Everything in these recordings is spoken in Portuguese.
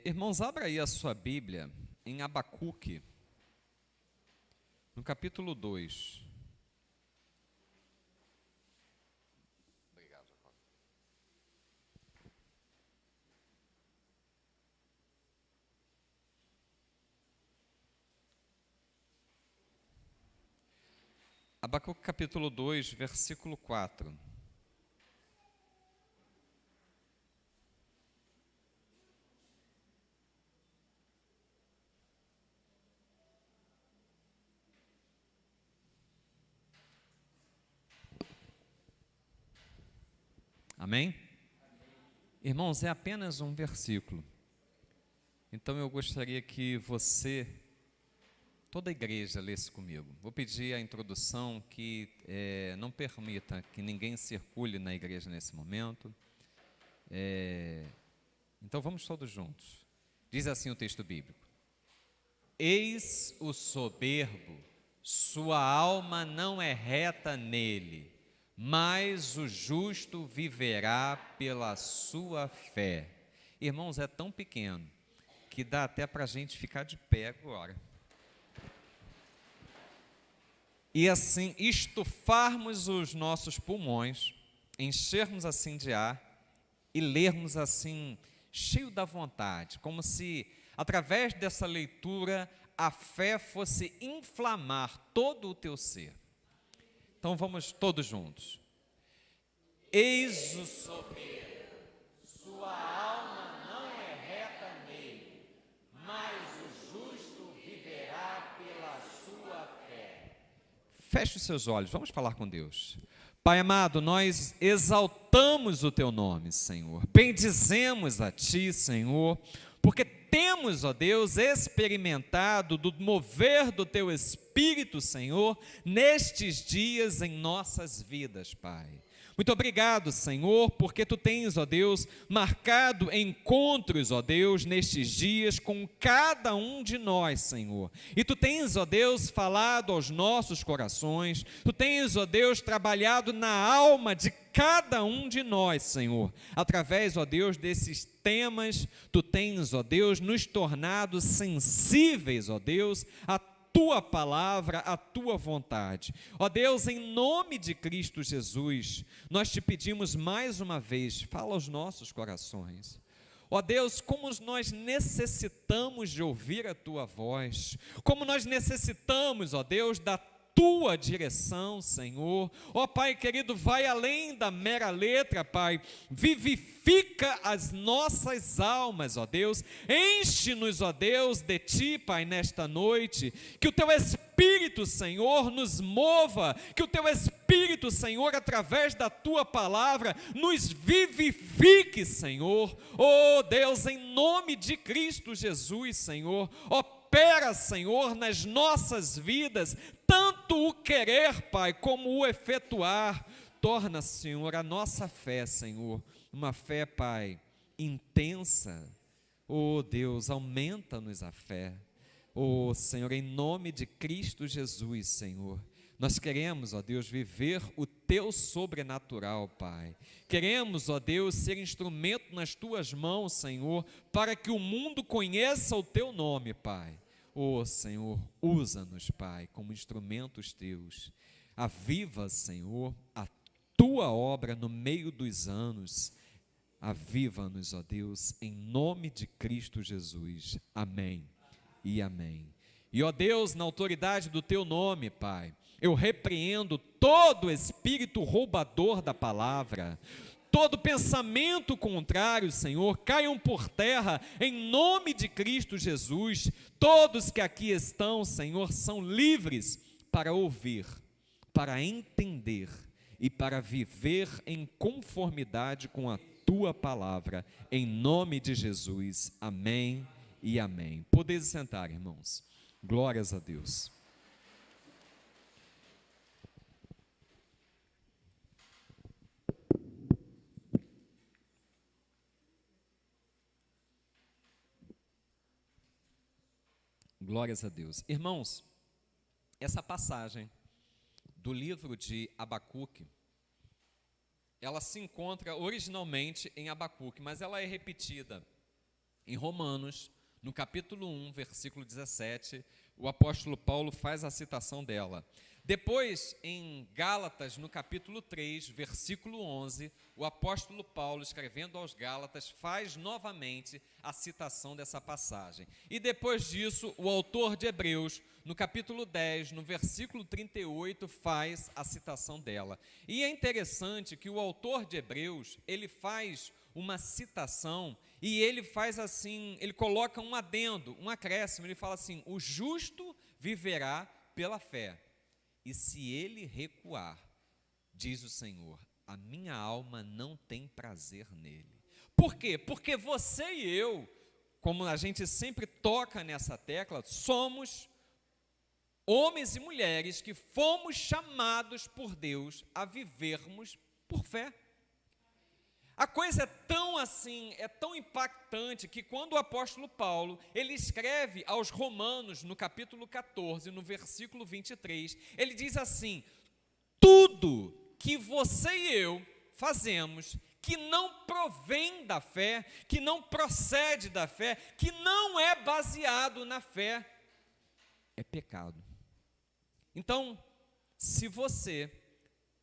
Irmãos, abra aí a sua Bíblia em Abacuque, no capítulo 2. Obrigado, Jacob. Abacuque capítulo 2, versículo 4. Amém? Irmãos, é apenas um versículo. Então eu gostaria que você, toda a igreja, lesse comigo. Vou pedir a introdução que não permita que ninguém circule na igreja nesse momento. Então vamos todos juntos. Diz assim o texto bíblico: Eis o soberbo, sua alma não é reta nele, mas o justo viverá pela sua fé. Irmãos, é tão pequeno que dá até para a gente ficar de pé agora. E assim, estufarmos os nossos pulmões, enchermos assim de ar e lermos assim, cheio da vontade, como se, através dessa leitura, a fé fosse inflamar todo o teu ser. Então vamos todos juntos. Eis o soberbo, sua alma não é reta nele, mas o justo viverá pela sua fé. Feche os seus olhos, vamos falar com Deus. Pai amado, nós exaltamos o teu nome, Senhor. Bendizemos a ti, Senhor, porque temos, ó Deus, experimentado do mover do teu Espírito, Senhor, nestes dias em nossas vidas, Pai. Muito obrigado, Senhor, porque Tu tens, ó Deus, marcado encontros, ó Deus, nestes dias com cada um de nós, Senhor. E Tu tens, ó Deus, falado aos nossos corações, Tu tens, ó Deus, trabalhado na alma de cada um de nós, Senhor. Através, ó Deus, desses temas, Tu tens, ó Deus, nos tornado sensíveis, ó Deus, a Tua palavra, a Tua vontade. Ó Deus, em nome de Cristo Jesus, nós Te pedimos mais uma vez, fala aos nossos corações. Ó Deus, como nós necessitamos de ouvir a Tua voz, como nós necessitamos, ó Deus, da Tua direção, Senhor. Ó Pai querido, vai além da mera letra, Pai, vivifica as nossas almas, ó Deus, enche-nos, ó Deus, de Ti, Pai, nesta noite, que o Teu Espírito, Senhor, nos mova, que o Teu Espírito, Senhor, através da Tua palavra, nos vivifique, Senhor. Ó Deus, em nome de Cristo Jesus, Senhor, opera, Senhor, nas nossas vidas, tanto o querer, Pai, como o efetuar. Torna, Senhor, a nossa fé, Senhor, uma fé, Pai, intensa. Oh Deus, aumenta-nos a fé. Oh Senhor, em nome de Cristo Jesus, Senhor, nós queremos, ó Deus, viver o Teu sobrenatural, Pai. Queremos, ó Deus, ser instrumento nas Tuas mãos, Senhor, para que o mundo conheça o Teu nome, Pai. Oh Senhor, usa-nos, Pai, como instrumentos Teus. Aviva, Senhor, a Tua obra no meio dos anos. Aviva-nos, ó Deus, em nome de Cristo Jesus. Amém e amém. E, ó Deus, na autoridade do Teu nome, Pai, eu repreendo todo espírito roubador da palavra, todo pensamento contrário, Senhor, caiam por terra, em nome de Cristo Jesus. Todos que aqui estão, Senhor, são livres para ouvir, para entender e para viver em conformidade com a Tua palavra, em nome de Jesus. Amém e amém. Podeis sentar, irmãos. Glórias a Deus. Glórias a Deus. Irmãos, essa passagem do livro de Abacuque, ela se encontra originalmente em Abacuque, mas ela é repetida Em Romanos, no capítulo 1, versículo 17, o apóstolo Paulo faz a citação dela. Depois, em Gálatas, no capítulo 3, versículo 11, o apóstolo Paulo, escrevendo aos Gálatas, faz novamente a citação dessa passagem. E depois disso, o autor de Hebreus, no capítulo 10, no versículo 38, faz a citação dela. E é interessante que o autor de Hebreus, ele faz uma citação e ele faz assim, ele coloca um adendo, um acréscimo, ele fala assim: o justo viverá pela fé. E se ele recuar, diz o Senhor, a minha alma não tem prazer nele. Por quê? Porque você e eu, como a gente sempre toca nessa tecla, somos homens e mulheres que fomos chamados por Deus a vivermos por fé. A coisa é tão assim, é tão impactante, que quando o apóstolo Paulo, ele escreve aos Romanos, no capítulo 14, no versículo 23, ele diz assim: tudo que você e eu fazemos, que não provém da fé, que não procede da fé, que não é baseado na fé, é pecado. Então, se você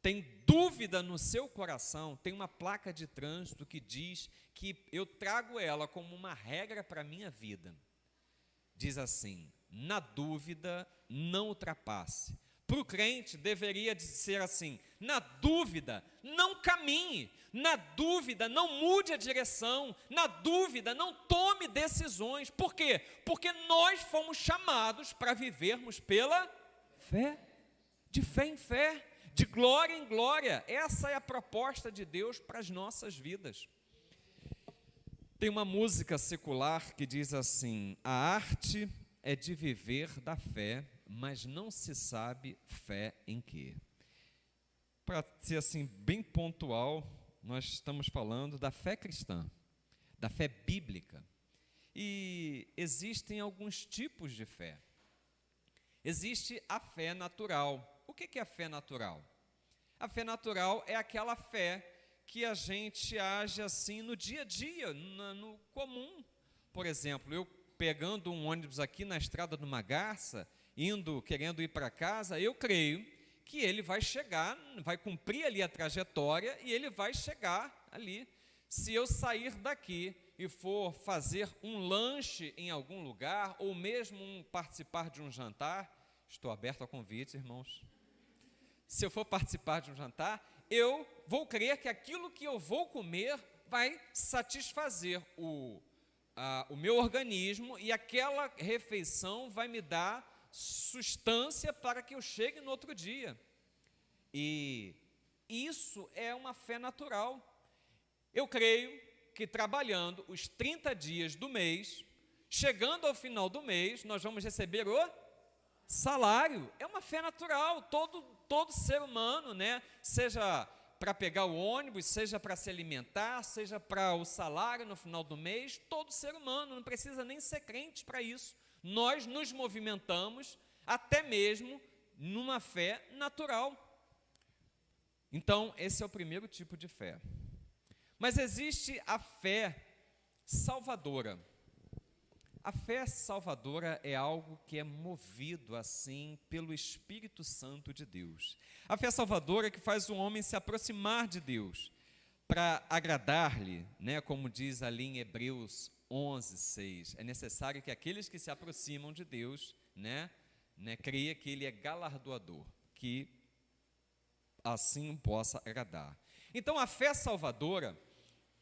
tem dúvida no seu coração, tem uma placa de trânsito que diz que eu trago ela como uma regra para a minha vida. Diz assim: na dúvida, não ultrapasse. Para o crente, deveria ser assim: na dúvida, não caminhe. Na dúvida, não mude a direção. Na dúvida, não tome decisões. Por quê? Porque nós fomos chamados para vivermos pela fé, de fé em fé, de glória em glória. Essa é a proposta de Deus para as nossas vidas. Tem uma música secular que diz assim: a arte é de viver da fé, mas não se sabe fé em quê. Para ser assim bem pontual, nós estamos falando da fé cristã, da fé bíblica. E existem alguns tipos de fé. Existe a fé natural. O que é a fé natural? A fé natural é aquela fé que a gente age assim no dia a dia, no comum. Por exemplo, eu pegando um ônibus aqui na estrada de uma garça, querendo ir para casa, eu creio que ele vai chegar, vai cumprir ali a trajetória e ele vai chegar ali. Se eu sair daqui e for fazer um lanche em algum lugar, ou mesmo participar de um jantar, estou aberto ao convite, irmãos. Se eu for participar de um jantar, eu vou crer que aquilo que eu vou comer vai satisfazer o meu organismo, e aquela refeição vai me dar sustância para que eu chegue no outro dia. E isso é uma fé natural. Eu creio que trabalhando os 30 dias do mês, chegando ao final do mês, nós vamos receber o salário. É uma fé natural, todo ser humano, né? Seja para pegar o ônibus, seja para se alimentar, seja para o salário no final do mês, todo ser humano, não precisa nem ser crente para isso. Nós nos movimentamos até mesmo numa fé natural. Então, esse é o primeiro tipo de fé. Mas existe a fé salvadora. A fé salvadora é algo que é movido assim pelo Espírito Santo de Deus. A fé salvadora é que faz o homem se aproximar de Deus para agradar-lhe, né? Como diz ali em Hebreus 11:6. É necessário que aqueles que se aproximam de Deus, creia que Ele é galardoador, que assim possa agradar. Então, a fé salvadora,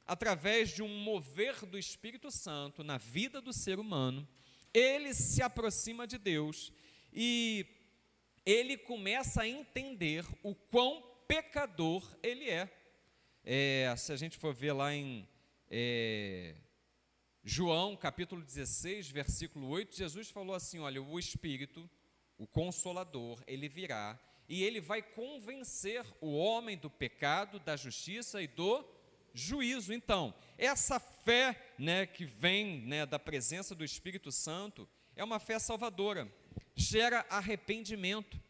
através de um mover do Espírito Santo na vida do ser humano, ele se aproxima de Deus e ele começa a entender o quão pecador ele é. Se a gente for ver lá em João, capítulo 16, versículo 8, Jesus falou assim: olha, o Espírito, o Consolador, ele virá e ele vai convencer o homem do pecado, da justiça e do juízo. Então, essa fé, que vem, da presença do Espírito Santo, é uma fé salvadora, gera arrependimento.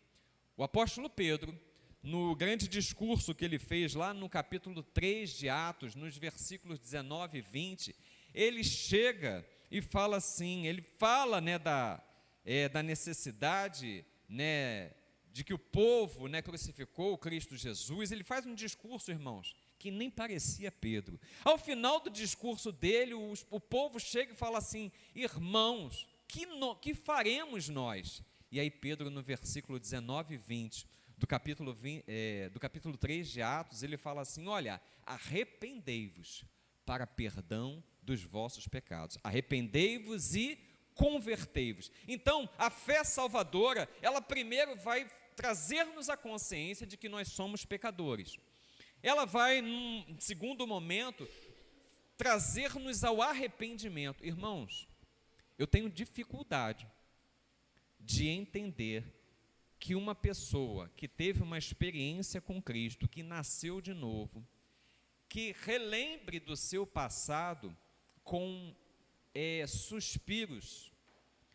O apóstolo Pedro, no grande discurso que ele fez lá no capítulo 3 de Atos, nos versículos 19 e 20, ele chega e fala assim, ele fala, né, da necessidade, né, de que o povo, né, crucificou o Cristo Jesus. Ele faz um discurso, irmãos, que nem parecia Pedro. Ao final do discurso dele, o povo chega e fala assim: irmãos, que faremos nós? E aí Pedro, no versículo 19 e 20, do capítulo 3 de Atos, ele fala assim: olha, arrependei-vos para perdão dos vossos pecados. Arrependei-vos e convertei-vos. Então, a fé salvadora, ela primeiro vai trazer-nos a consciência de que nós somos pecadores. Ela vai, num segundo momento, trazer-nos ao arrependimento. Irmãos, eu tenho dificuldade de entender que uma pessoa que teve uma experiência com Cristo, que nasceu de novo, que relembre do seu passado com suspiros.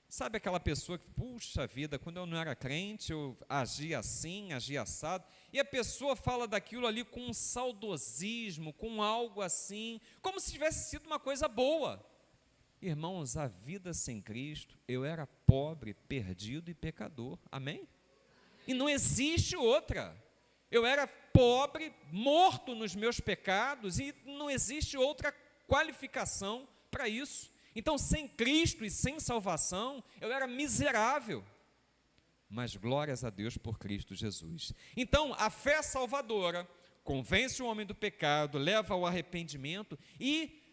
Sabe aquela pessoa que, puxa vida, quando eu não era crente, eu agia assim, agia assado, e a pessoa fala daquilo ali com um saudosismo, com algo assim, como se tivesse sido uma coisa boa. Irmãos, a vida sem Cristo, eu era pobre, perdido e pecador, amém? E não existe outra. Eu era pobre, morto nos meus pecados, e não existe outra qualificação para isso. Então, sem Cristo e sem salvação, eu era miserável. Mas glórias a Deus por Cristo Jesus. Então, a fé salvadora convence o homem do pecado, leva ao arrependimento e,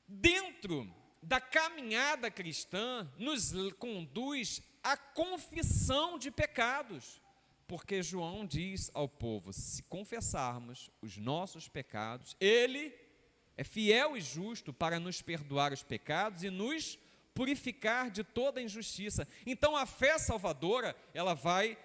dentro da caminhada cristã, nos conduz à confissão de pecados. Porque João diz ao povo: se confessarmos os nossos pecados, Ele é fiel e justo para nos perdoar os pecados e nos purificar de toda injustiça. Então, a fé salvadora, ela vai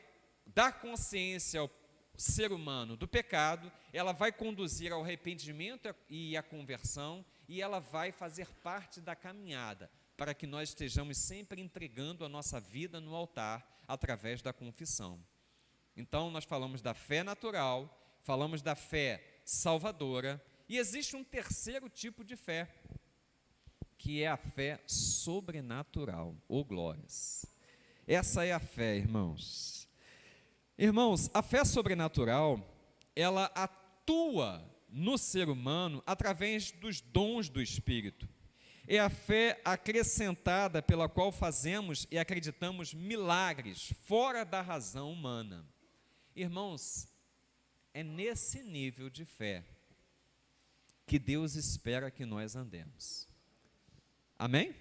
dar consciência ao ser humano do pecado, ela vai conduzir ao arrependimento e à conversão, e ela vai fazer parte da caminhada, para que nós estejamos sempre entregando a nossa vida no altar, através da confissão. Então, nós falamos da fé natural, falamos da fé salvadora, e existe um terceiro tipo de fé, que é a fé sobrenatural, ou glórias. Essa é a fé, irmãos. Irmãos, a fé sobrenatural, ela atua no ser humano através dos dons do Espírito. É a fé acrescentada pela qual fazemos e acreditamos milagres fora da razão humana. Irmãos, é nesse nível de fé que Deus espera que nós andemos. Amém?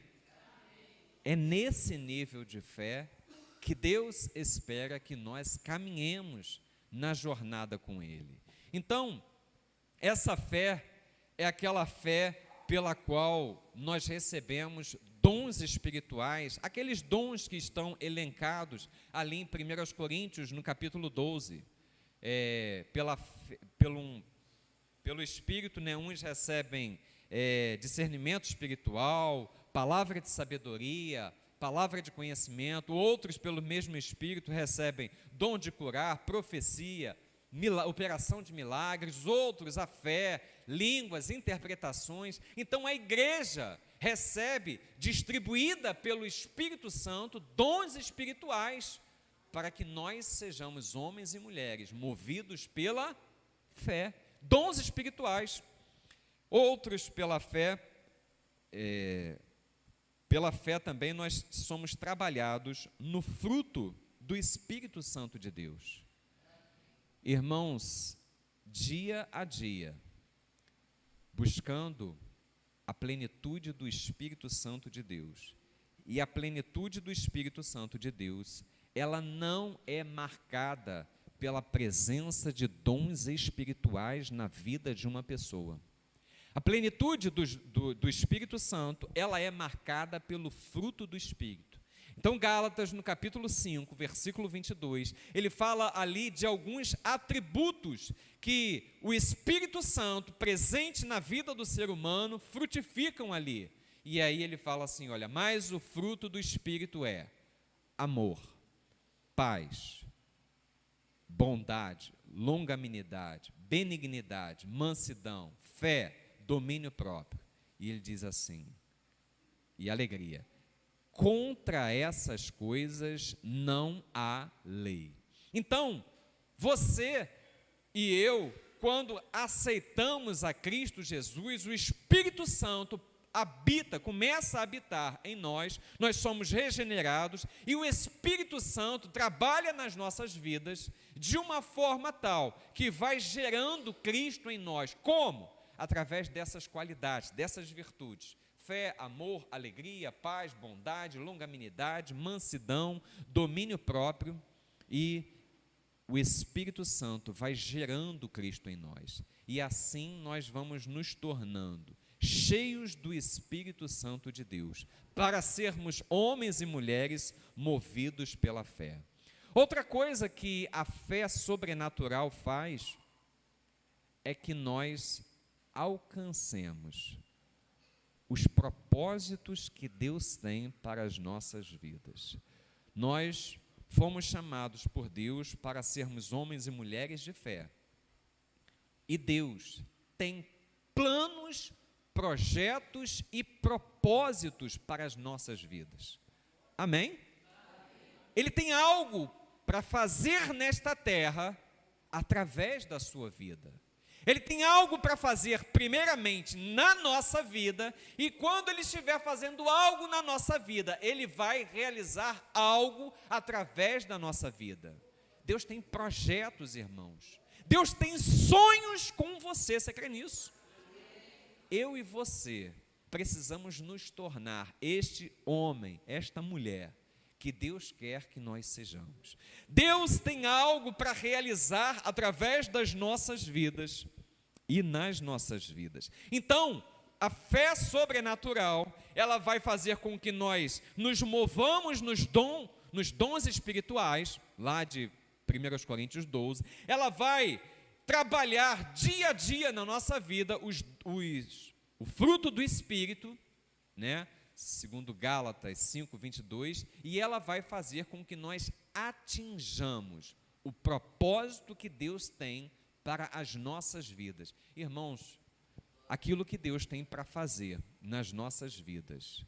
É nesse nível de fé que Deus espera que nós caminhemos na jornada com Ele. Então, essa fé é aquela fé pela qual nós recebemos dons espirituais, aqueles dons que estão elencados ali em 1 Coríntios, no capítulo 12, pelo Espírito, né, uns recebem discernimento espiritual, palavra de sabedoria, palavra de conhecimento, outros pelo mesmo Espírito recebem dom de curar, profecia, operação de milagres, outros a fé, línguas, interpretações. Então a igreja recebe, distribuída pelo Espírito Santo, dons espirituais, para que nós sejamos homens e mulheres movidos pela fé, dons espirituais. Outros pela fé também nós somos trabalhados no fruto do Espírito Santo de Deus. Irmãos, dia a dia, buscando a plenitude do Espírito Santo de Deus, e a plenitude do Espírito Santo de Deus, ela não é marcada pela presença de dons espirituais na vida de uma pessoa. A plenitude do Espírito Santo, ela é marcada pelo fruto do Espírito. Então, Gálatas, no capítulo 5, versículo 22, ele fala ali de alguns atributos que o Espírito Santo, presente na vida do ser humano, frutificam ali. E aí ele fala assim, olha, mas o fruto do Espírito é amor, paz, bondade, longanimidade, benignidade, mansidão, fé, domínio próprio. E ele diz assim, e alegria, contra essas coisas não há lei. Então, você e eu, quando aceitamos a Cristo Jesus, o Espírito Santo começa a habitar em nós, nós somos regenerados, e o Espírito Santo trabalha nas nossas vidas de uma forma tal, que vai gerando Cristo em nós. Como? Através dessas qualidades, dessas virtudes: fé, amor, alegria, paz, bondade, longanimidade, mansidão, domínio próprio. E o Espírito Santo vai gerando Cristo em nós, e assim nós vamos nos tornando cheios do Espírito Santo de Deus, para sermos homens e mulheres movidos pela fé. Outra coisa que a fé sobrenatural faz é que nós alcancemos os propósitos que Deus tem para as nossas vidas. Nós fomos chamados por Deus para sermos homens e mulheres de fé. E Deus tem planos, projetos e propósitos para as nossas vidas. Amém? Ele tem algo para fazer nesta terra através da sua vida. Ele tem algo para fazer primeiramente na nossa vida, e quando Ele estiver fazendo algo na nossa vida, Ele vai realizar algo através da nossa vida. Deus tem projetos, irmãos. Deus tem sonhos com você. Você crê nisso? Eu e você precisamos nos tornar este homem, esta mulher que Deus quer que nós sejamos. Deus tem algo para realizar através das nossas vidas e nas nossas vidas. Então, a fé sobrenatural, ela vai fazer com que nós nos movamos nos dons espirituais, lá de 1 Coríntios 12, ela vai trabalhar dia a dia na nossa vida o fruto do Espírito, né? Segundo Gálatas 5:22, e ela vai fazer com que nós atinjamos o propósito que Deus tem para as nossas vidas. Irmãos, aquilo que Deus tem para fazer nas nossas vidas,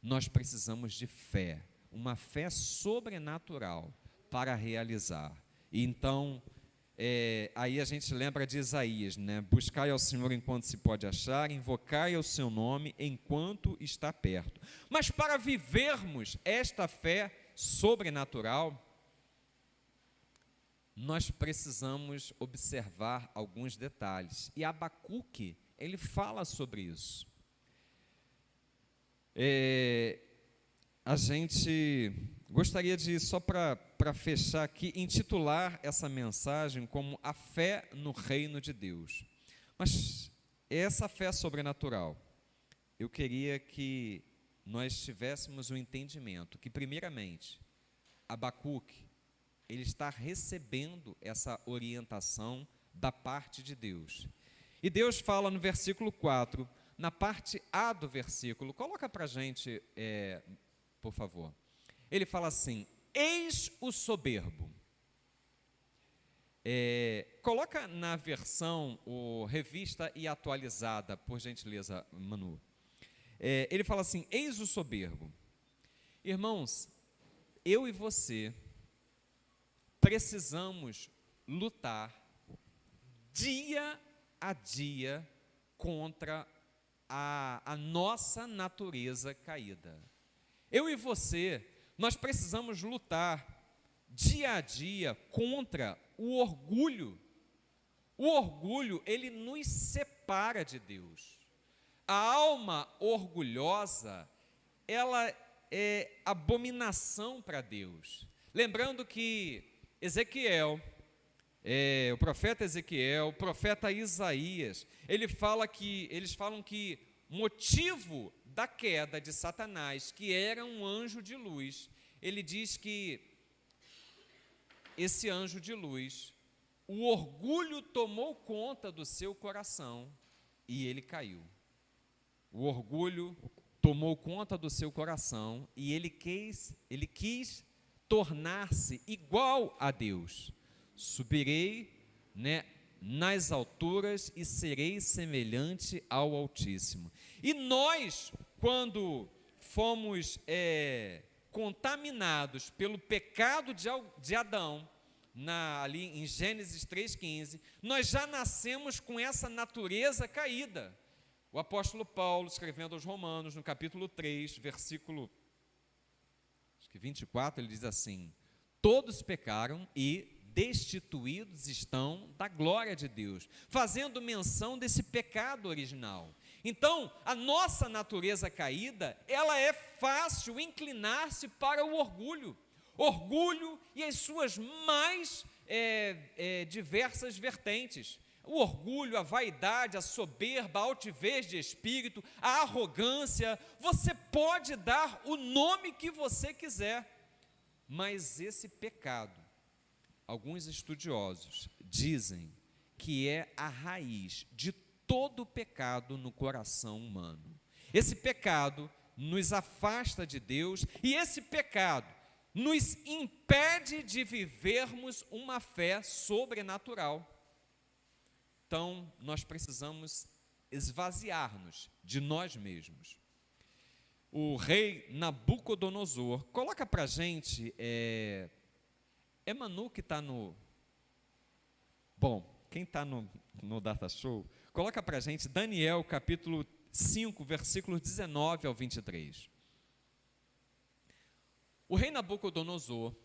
nós precisamos de fé, uma fé sobrenatural para realizar. E então, aí a gente lembra de Isaías, né? Buscai ao Senhor enquanto se pode achar, invocai ao seu nome enquanto está perto. Mas para vivermos esta fé sobrenatural, nós precisamos observar alguns detalhes. E Abacuque, ele fala sobre isso. A gente gostaria de, só para fechar aqui, intitular essa mensagem como a fé no reino de Deus. Mas essa fé sobrenatural, eu queria que nós tivéssemos um entendimento que, primeiramente, Abacuque, ele está recebendo essa orientação da parte de Deus. E Deus fala no versículo 4, na parte A do versículo, coloca para a gente, por favor. Ele fala assim: eis o soberbo. Coloca na versão revista e atualizada, por gentileza, Manu. Ele fala assim: eis o soberbo. Irmãos, eu e você precisamos lutar dia a dia contra a nossa natureza caída. Eu e você, nós precisamos lutar dia a dia contra o orgulho. O orgulho, ele nos separa de Deus. A alma orgulhosa, ela é abominação para Deus. Lembrando que Ezequiel, o profeta Ezequiel, o profeta Isaías, eles falam que motivo da queda de Satanás, que era um anjo de luz, ele diz que esse anjo de luz, o orgulho tomou conta do seu coração e ele caiu. O orgulho tomou conta do seu coração e ele quis tornar-se igual a Deus. Subirei, né, nas alturas e serei semelhante ao Altíssimo. E nós, quando fomos contaminados pelo pecado de Adão, ali em Gênesis 3,15, nós já nascemos com essa natureza caída. O apóstolo Paulo, escrevendo aos Romanos, no capítulo 3, versículo 24, ele diz assim: todos pecaram e destituídos estão da glória de Deus, fazendo menção desse pecado original. Então, a nossa natureza caída, ela é fácil inclinar-se para o orgulho e as suas mais diversas vertentes. O orgulho, a vaidade, a soberba, a altivez de espírito, a arrogância. Você pode dar o nome que você quiser, mas esse pecado, alguns estudiosos dizem que é a raiz de todo pecado no coração humano. Esse pecado nos afasta de Deus e esse pecado nos impede de vivermos uma fé sobrenatural. Então, nós precisamos esvaziar-nos de nós mesmos. O rei Nabucodonosor, coloca para a gente, Manu que está no... Bom, quem está no Data Show, coloca para a gente Daniel capítulo 5, versículos 19 ao 23. O rei Nabucodonosor,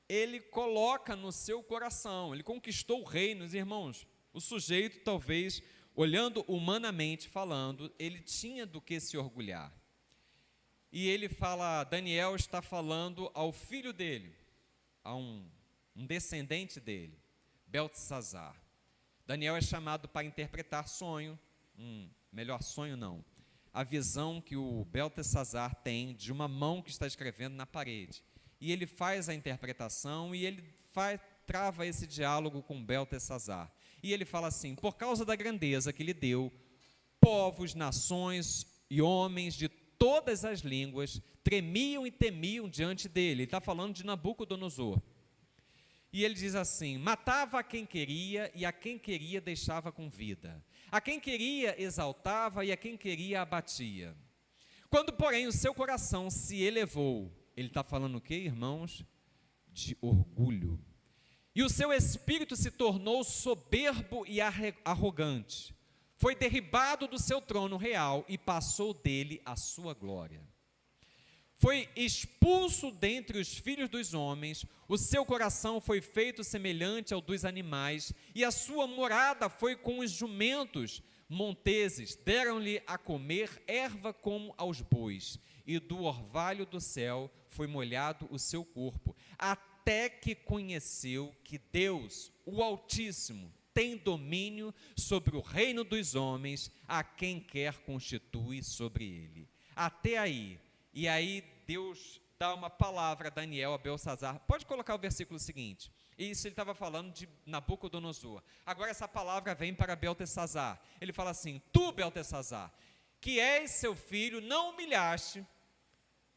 ele coloca no seu coração, ele conquistou o reino, irmãos. O sujeito, talvez, olhando humanamente falando, ele tinha do que se orgulhar. E ele fala, Daniel está falando ao filho dele, a um descendente dele, Beltesazar. Daniel é chamado para interpretar sonho, melhor sonho não, a visão que o Beltesazar tem de uma mão que está escrevendo na parede. E ele faz a interpretação e ele trava esse diálogo com Beltesazar. E ele fala assim: por causa da grandeza que lhe deu, povos, nações e homens de todas as línguas tremiam e temiam diante dele. Ele está falando de Nabucodonosor. E ele diz assim: matava a quem queria e a quem queria deixava com vida. A quem queria exaltava e a quem queria abatia. Quando, porém, o seu coração se elevou, ele está falando o quê, irmãos? De orgulho. E o seu espírito se tornou soberbo e arrogante. Foi derribado do seu trono real e passou dele a sua glória. Foi expulso dentre os filhos dos homens, o seu coração foi feito semelhante ao dos animais, e a sua morada foi com os jumentos monteses. Deram-lhe a comer erva como aos bois, e do orvalho do céu foi molhado o seu corpo, até que conheceu que Deus, o Altíssimo, tem domínio sobre o reino dos homens, a quem quer constitui sobre ele. Até aí. E aí Deus dá uma palavra a Daniel, a Beltesazar. Pode colocar o versículo seguinte. Isso ele estava falando de Nabucodonosor. Agora essa palavra vem para Beltesazar. Ele fala assim: tu, Beltesazar, que és seu filho, não humilhaste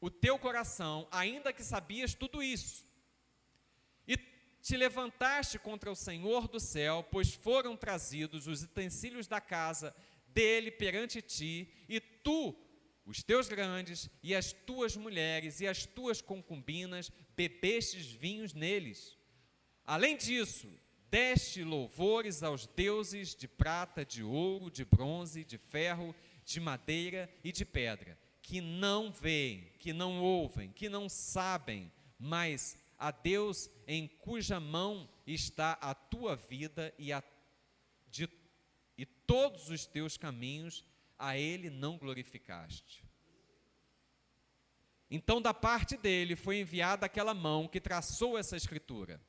o teu coração, ainda que sabias tudo isso. E te levantaste contra o Senhor do céu, pois foram trazidos os utensílios da casa dele perante ti, e tu, os teus grandes, e as tuas mulheres, e as tuas concubinas, bebestes vinhos neles. Além disso, deste louvores aos deuses de prata, de ouro, de bronze, de ferro, de madeira e de pedra, que não veem, que não ouvem, que não sabem, mas a Deus em cuja mão está a tua vida e todos os teus caminhos, a ele não glorificaste. Então, da parte dele foi enviada aquela mão que traçou essa escritura.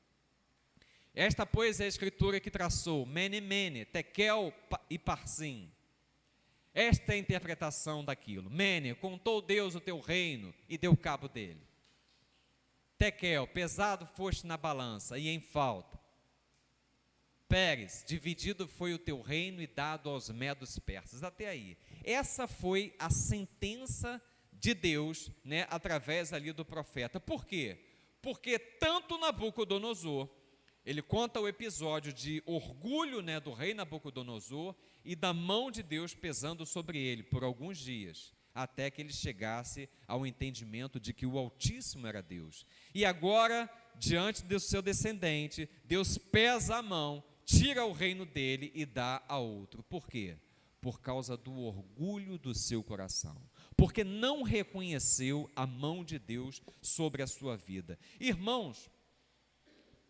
Esta, pois, é a escritura que traçou Mene, Mene, Tekel e Parsim. Esta é a interpretação daquilo. Mene, contou Deus o teu reino e deu cabo dele. Tekel, pesado foste na balança e em falta. Pérez, dividido foi o teu reino e dado aos medos persas. Até aí. Essa foi a sentença de Deus, através ali do profeta. Por quê? Porque tanto Nabucodonosor Ele conta o episódio de orgulho, né, do rei Nabucodonosor e da mão de Deus pesando sobre ele por alguns dias, até que ele chegasse ao entendimento de que o Altíssimo era Deus. E agora, diante do seu descendente, Deus pesa a mão, tira o reino dele e dá a outro. Por quê? Por causa do orgulho do seu coração, porque não reconheceu a mão de Deus sobre a sua vida. Irmãos,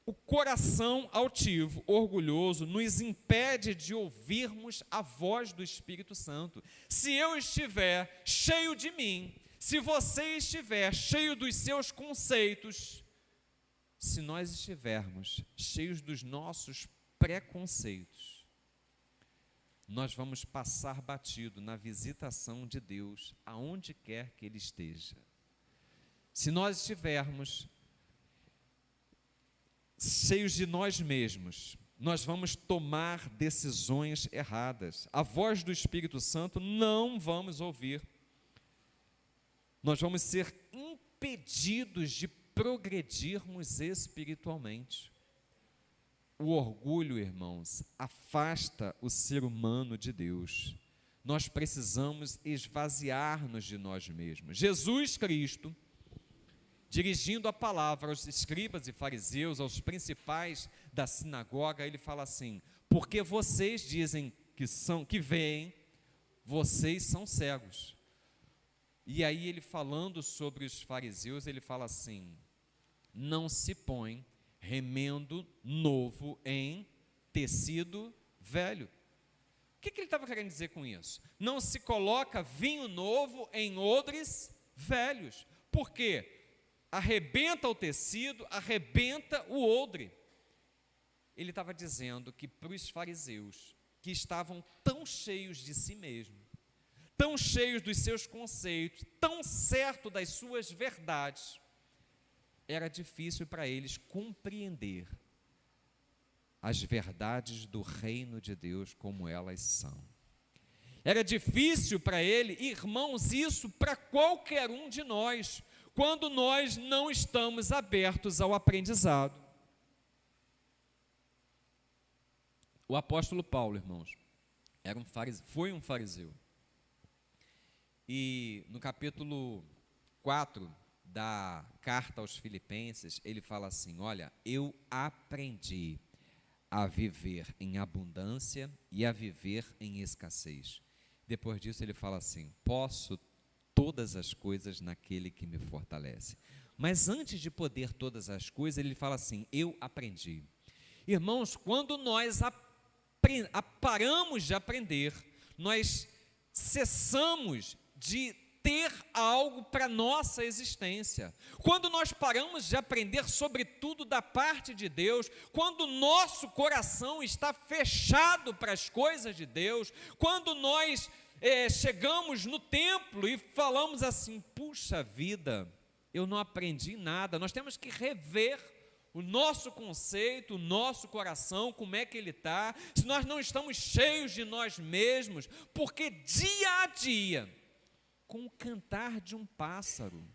o coração altivo, orgulhoso, nos impede de ouvirmos a voz do Espírito Santo. Se eu estiver cheio de mim, se você estiver cheio dos seus conceitos, se nós estivermos cheios dos nossos preconceitos, nós vamos passar batido na visitação de Deus, aonde quer que Ele esteja. Se nós estivermos cheios de nós mesmos, nós vamos tomar decisões erradas. A voz do Espírito Santo não vamos ouvir. Nós vamos ser impedidos de progredirmos espiritualmente. O orgulho, irmãos, afasta o ser humano de Deus. Nós precisamos esvaziar-nos de nós mesmos. Jesus Cristo, dirigindo a palavra aos escribas e fariseus, aos principais da sinagoga, ele fala assim: porque vocês dizem que veem, vocês são cegos. E aí ele, falando sobre os fariseus, ele fala assim: não se põe remendo novo em tecido velho. O que ele estava querendo dizer com isso? Não se coloca vinho novo em odres velhos. Por quê? Arrebenta o tecido, arrebenta o odre. Ele estava dizendo que para os fariseus, que estavam tão cheios de si mesmos, tão cheios dos seus conceitos, tão certo das suas verdades, era difícil para eles compreender as verdades do reino de Deus como elas são. Era difícil para ele, irmãos, isso para qualquer um de nós, quando nós não estamos abertos ao aprendizado. O apóstolo Paulo, irmãos, foi um fariseu. E no capítulo 4 da carta aos Filipenses, ele fala assim: olha, eu aprendi a viver em abundância e a viver em escassez. Depois disso ele fala assim: posso todas as coisas naquele que me fortalece. Mas antes de poder todas as coisas, ele fala assim: eu aprendi. Irmãos, quando nós paramos de aprender, nós cessamos de ter algo para a nossa existência. Quando nós paramos de aprender sobre tudo da parte de Deus, quando o nosso coração está fechado para as coisas de Deus, quando nós chegamos no templo e falamos assim: puxa vida, eu não aprendi nada. Nós temos que rever o nosso conceito, o nosso coração, como é que ele está, se nós não estamos cheios de nós mesmos, porque dia a dia, com o cantar de um pássaro,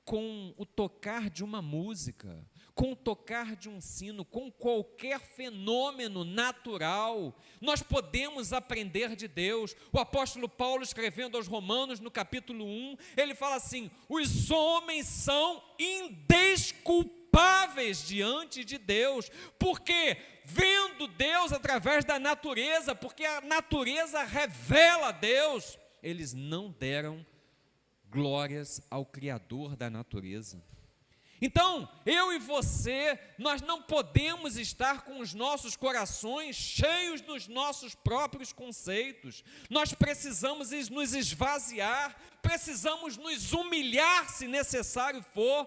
com o tocar de uma música, com o tocar de um sino, com qualquer fenômeno natural, nós podemos aprender de Deus. O apóstolo Paulo, escrevendo aos Romanos, no capítulo 1, ele fala assim: os homens são indesculpáveis diante de Deus, porque vendo Deus através da natureza, porque a natureza revela Deus, eles não deram glórias ao Criador da natureza. Então, eu e você, nós não podemos estar com os nossos corações cheios dos nossos próprios conceitos. Nós precisamos nos esvaziar, precisamos nos humilhar se necessário for,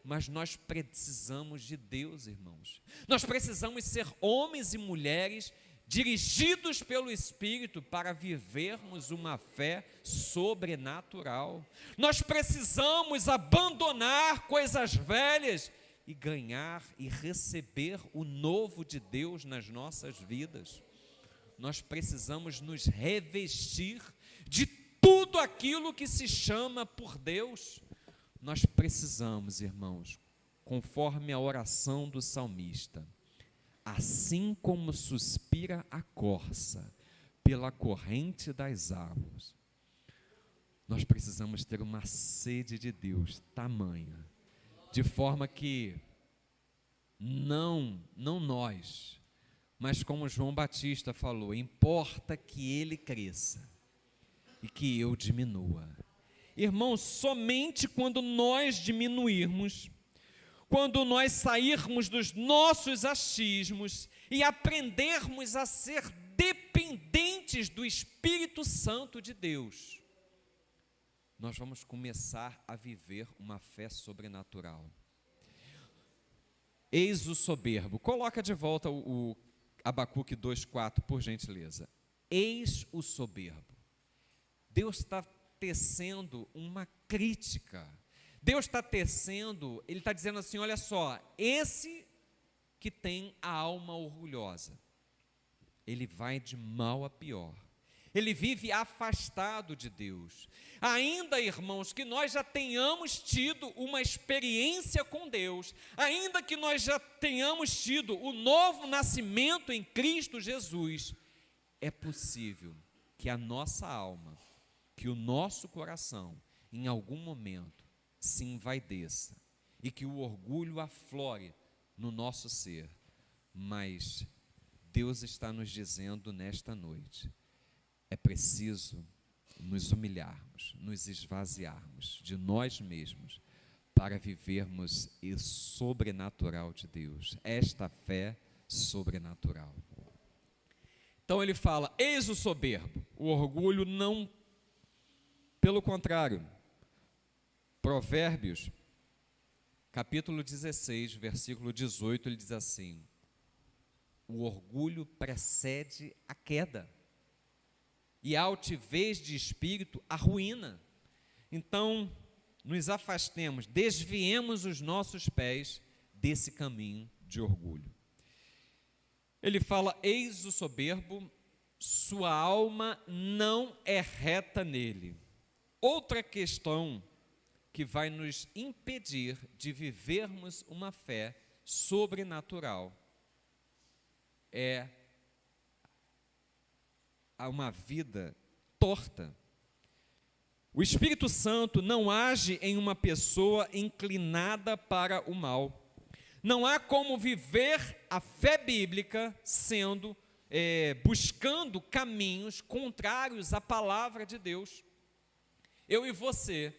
mas nós precisamos de Deus, irmãos. Nós precisamos ser homens e mulheres dirigidos pelo Espírito para vivermos uma fé sobrenatural. Nós precisamos abandonar coisas velhas e ganhar e receber o novo de Deus nas nossas vidas. Nós precisamos nos revestir de tudo aquilo que se chama por Deus. Nós precisamos, irmãos, conforme a oração do salmista, assim como suspira a corça pela corrente das águas. Nós precisamos ter uma sede de Deus tamanha, de forma que não nós, mas como João Batista falou, importa que ele cresça e que eu diminua. Irmãos, somente quando nós diminuirmos, quando nós sairmos dos nossos achismos e aprendermos a ser dependentes do Espírito Santo de Deus, nós vamos começar a viver uma fé sobrenatural. Eis o soberbo. Coloca de volta o Abacuque 2,4, por gentileza. Eis o soberbo. Deus está tecendo uma crítica. Deus está tecendo, Ele está dizendo assim, olha só, esse que tem a alma orgulhosa, ele vai de mal a pior. Ele vive afastado de Deus. Ainda, irmãos, que nós já tenhamos tido uma experiência com Deus, ainda que nós já tenhamos tido o novo nascimento em Cristo Jesus, é possível que a nossa alma, que o nosso coração, em algum momento, se envaideça e que o orgulho aflore no nosso ser. Mas Deus está nos dizendo nesta noite, é preciso nos humilharmos, nos esvaziarmos de nós mesmos para vivermos o sobrenatural de Deus, esta fé sobrenatural. Então ele fala, eis o soberbo, o orgulho não, pelo contrário. Provérbios, capítulo 16, versículo 18, ele diz assim, o orgulho precede a queda, e a altivez de espírito a ruína. Então, nos afastemos, desviemos os nossos pés desse caminho de orgulho. Ele fala, eis o soberbo, sua alma não é reta nele. Outra questão que vai nos impedir de vivermos uma fé sobrenatural é uma vida torta. O Espírito Santo não age em uma pessoa inclinada para o mal. Não há como viver a fé bíblica buscando caminhos contrários à palavra de Deus. Eu e você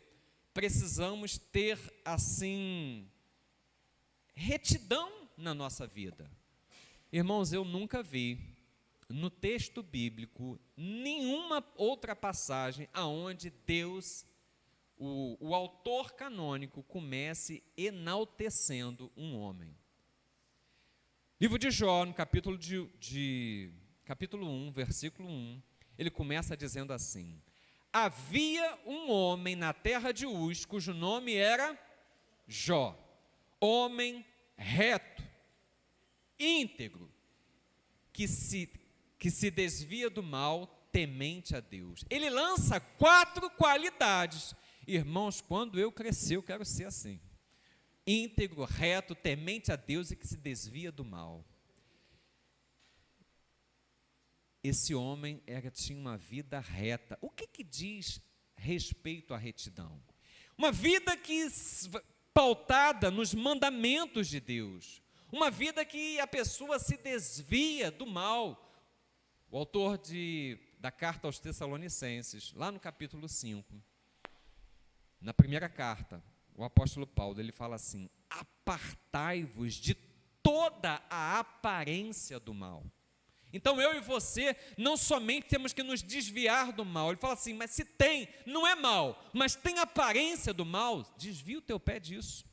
precisamos ter, assim, retidão na nossa vida. Irmãos, eu nunca vi no texto bíblico nenhuma outra passagem aonde Deus, o autor canônico, comece enaltecendo um homem. Livro de Jó, no capítulo 1, versículo 1, ele começa dizendo assim, havia um homem na terra de Uz, cujo nome era Jó, homem reto, íntegro, que se desvia do mal, temente a Deus. Ele lança 4 qualidades. Irmãos, quando eu crescer, eu quero ser assim. Íntegro, reto, temente a Deus e que se desvia do mal. Esse homem tinha uma vida reta. O que diz respeito à retidão? Uma vida pautada nos mandamentos de Deus. Uma vida que a pessoa se desvia do mal. O autor da carta aos Tessalonicenses, lá no capítulo 5, na primeira carta, o apóstolo Paulo, ele fala assim, apartai-vos de toda a aparência do mal. Então eu e você não somente temos que nos desviar do mal, ele fala assim, mas se tem, não é mal, mas tem aparência do mal, desvia o teu pé disso.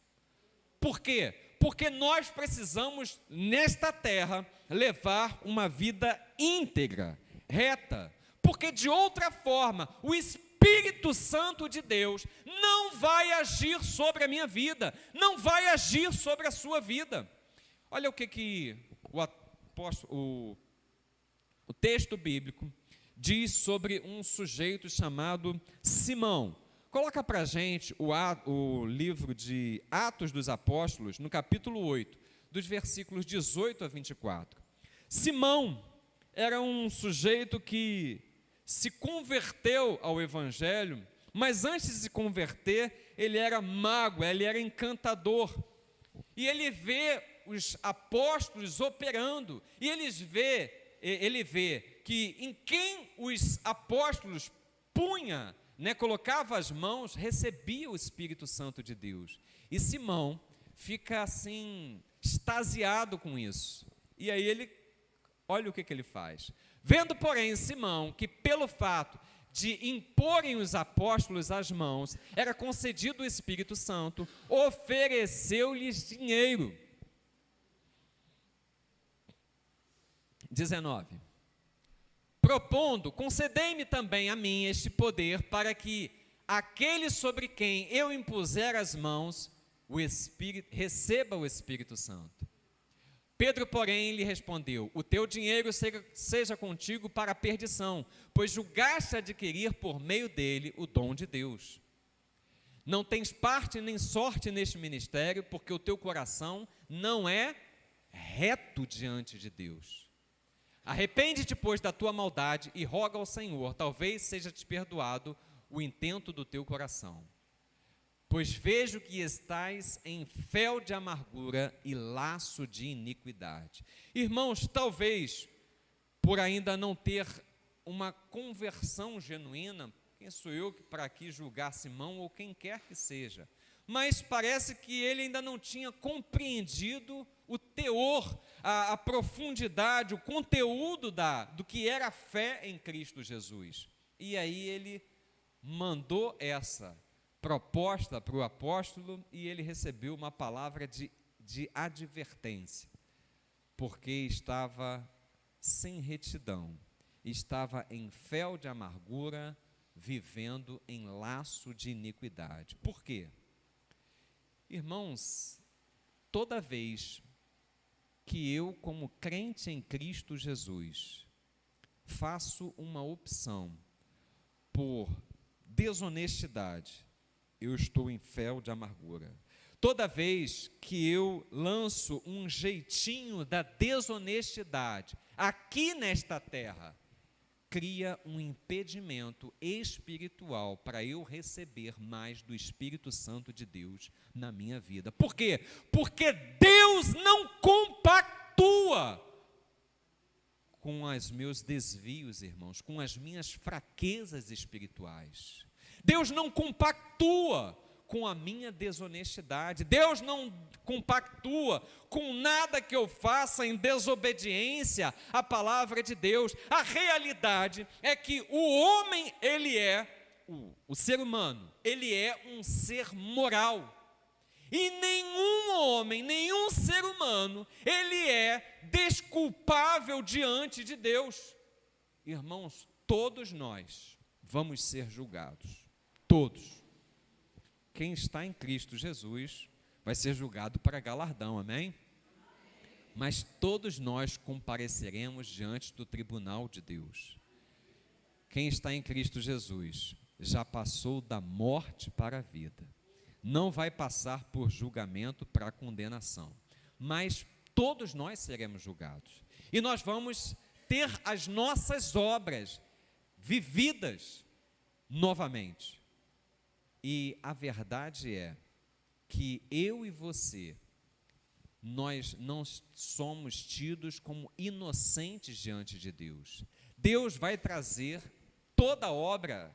Por quê? Porque nós precisamos, nesta terra, levar uma vida íntegra, reta, porque de outra forma, o Espírito Santo de Deus não vai agir sobre a minha vida, não vai agir sobre a sua vida. Olha o que o texto bíblico diz sobre um sujeito chamado Simão. Coloca para a gente o livro de Atos dos Apóstolos, no capítulo 8. dos versículos 18 a 24. Simão era um sujeito que se converteu ao Evangelho, mas antes de se converter, ele era mago, ele era encantador. E ele vê os apóstolos operando, e ele vê que em quem os apóstolos punha, colocava as mãos, recebia o Espírito Santo de Deus. E Simão fica assim, extasiado com isso. E aí olha o que ele faz. Vendo, porém, Simão, que pelo fato de imporem os apóstolos as mãos, era concedido o Espírito Santo, ofereceu-lhes dinheiro. 19. Propondo, concedei-me também a mim este poder, para que aquele sobre quem eu impuser as mãos, receba o Espírito Santo. Pedro, porém, lhe respondeu: o teu dinheiro seja contigo para a perdição, pois julgaste adquirir por meio dele o dom de Deus. Não tens parte nem sorte neste ministério, porque o teu coração não é reto diante de Deus. Arrepende-te, pois, da tua maldade e roga ao Senhor, talvez seja-te perdoado o intento do teu coração. Pois vejo que estás em fel de amargura e laço de iniquidade. Irmãos, talvez, por ainda não ter uma conversão genuína, quem sou eu para aqui julgar Simão ou quem quer que seja, mas parece que ele ainda não tinha compreendido o teor, a profundidade, o conteúdo do que era a fé em Cristo Jesus. E aí ele mandou essa proposta para o apóstolo e ele recebeu uma palavra de advertência, porque estava sem retidão, estava em fel de amargura, vivendo em laço de iniquidade. Por quê? Irmãos, toda vez que eu, como crente em Cristo Jesus, faço uma opção por desonestidade, eu estou em fel de amargura. Toda vez que eu lanço um jeitinho da desonestidade aqui nesta terra, cria um impedimento espiritual para eu receber mais do Espírito Santo de Deus na minha vida. Por quê? Porque Deus não compactua com os meus desvios, irmãos, com as minhas fraquezas espirituais. Deus não compactua com a minha desonestidade. Deus não compactua com nada que eu faça em desobediência à palavra de Deus. A realidade é que o homem, o ser humano, ele é um ser moral. E nenhum homem, nenhum ser humano, ele é desculpável diante de Deus. Irmãos, todos nós vamos ser julgados. Todos. Quem está em Cristo Jesus vai ser julgado para galardão, amém? Mas todos nós compareceremos diante do tribunal de Deus. Quem está em Cristo Jesus já passou da morte para a vida. Não vai passar por julgamento para a condenação. Mas todos nós seremos julgados. E nós vamos ter as nossas obras vividas novamente. E a verdade é que eu e você, nós não somos tidos como inocentes diante de Deus. Deus vai trazer toda a obra,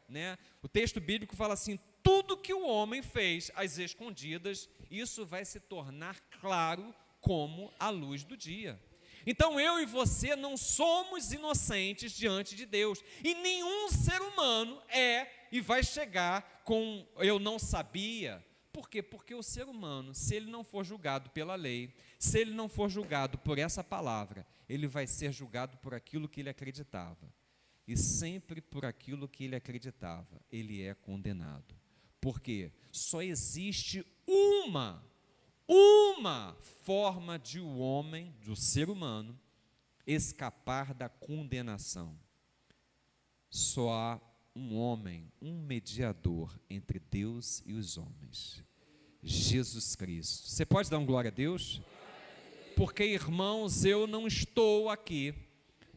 O texto bíblico fala assim: tudo que o homem fez às escondidas, isso vai se tornar claro como a luz do dia. Então eu e você não somos inocentes diante de Deus, e nenhum ser humano e vai chegar com eu não sabia. Por quê? Porque o ser humano, se ele não for julgado pela lei, se ele não for julgado por essa palavra, ele vai ser julgado por aquilo que ele acreditava. E sempre por aquilo que ele acreditava, ele é condenado. Porque só existe uma forma de o homem, do ser humano, escapar da condenação. Só há um homem, um mediador entre Deus e os homens: Jesus Cristo. Você pode dar um glória a Deus? Porque, irmãos, eu não estou aqui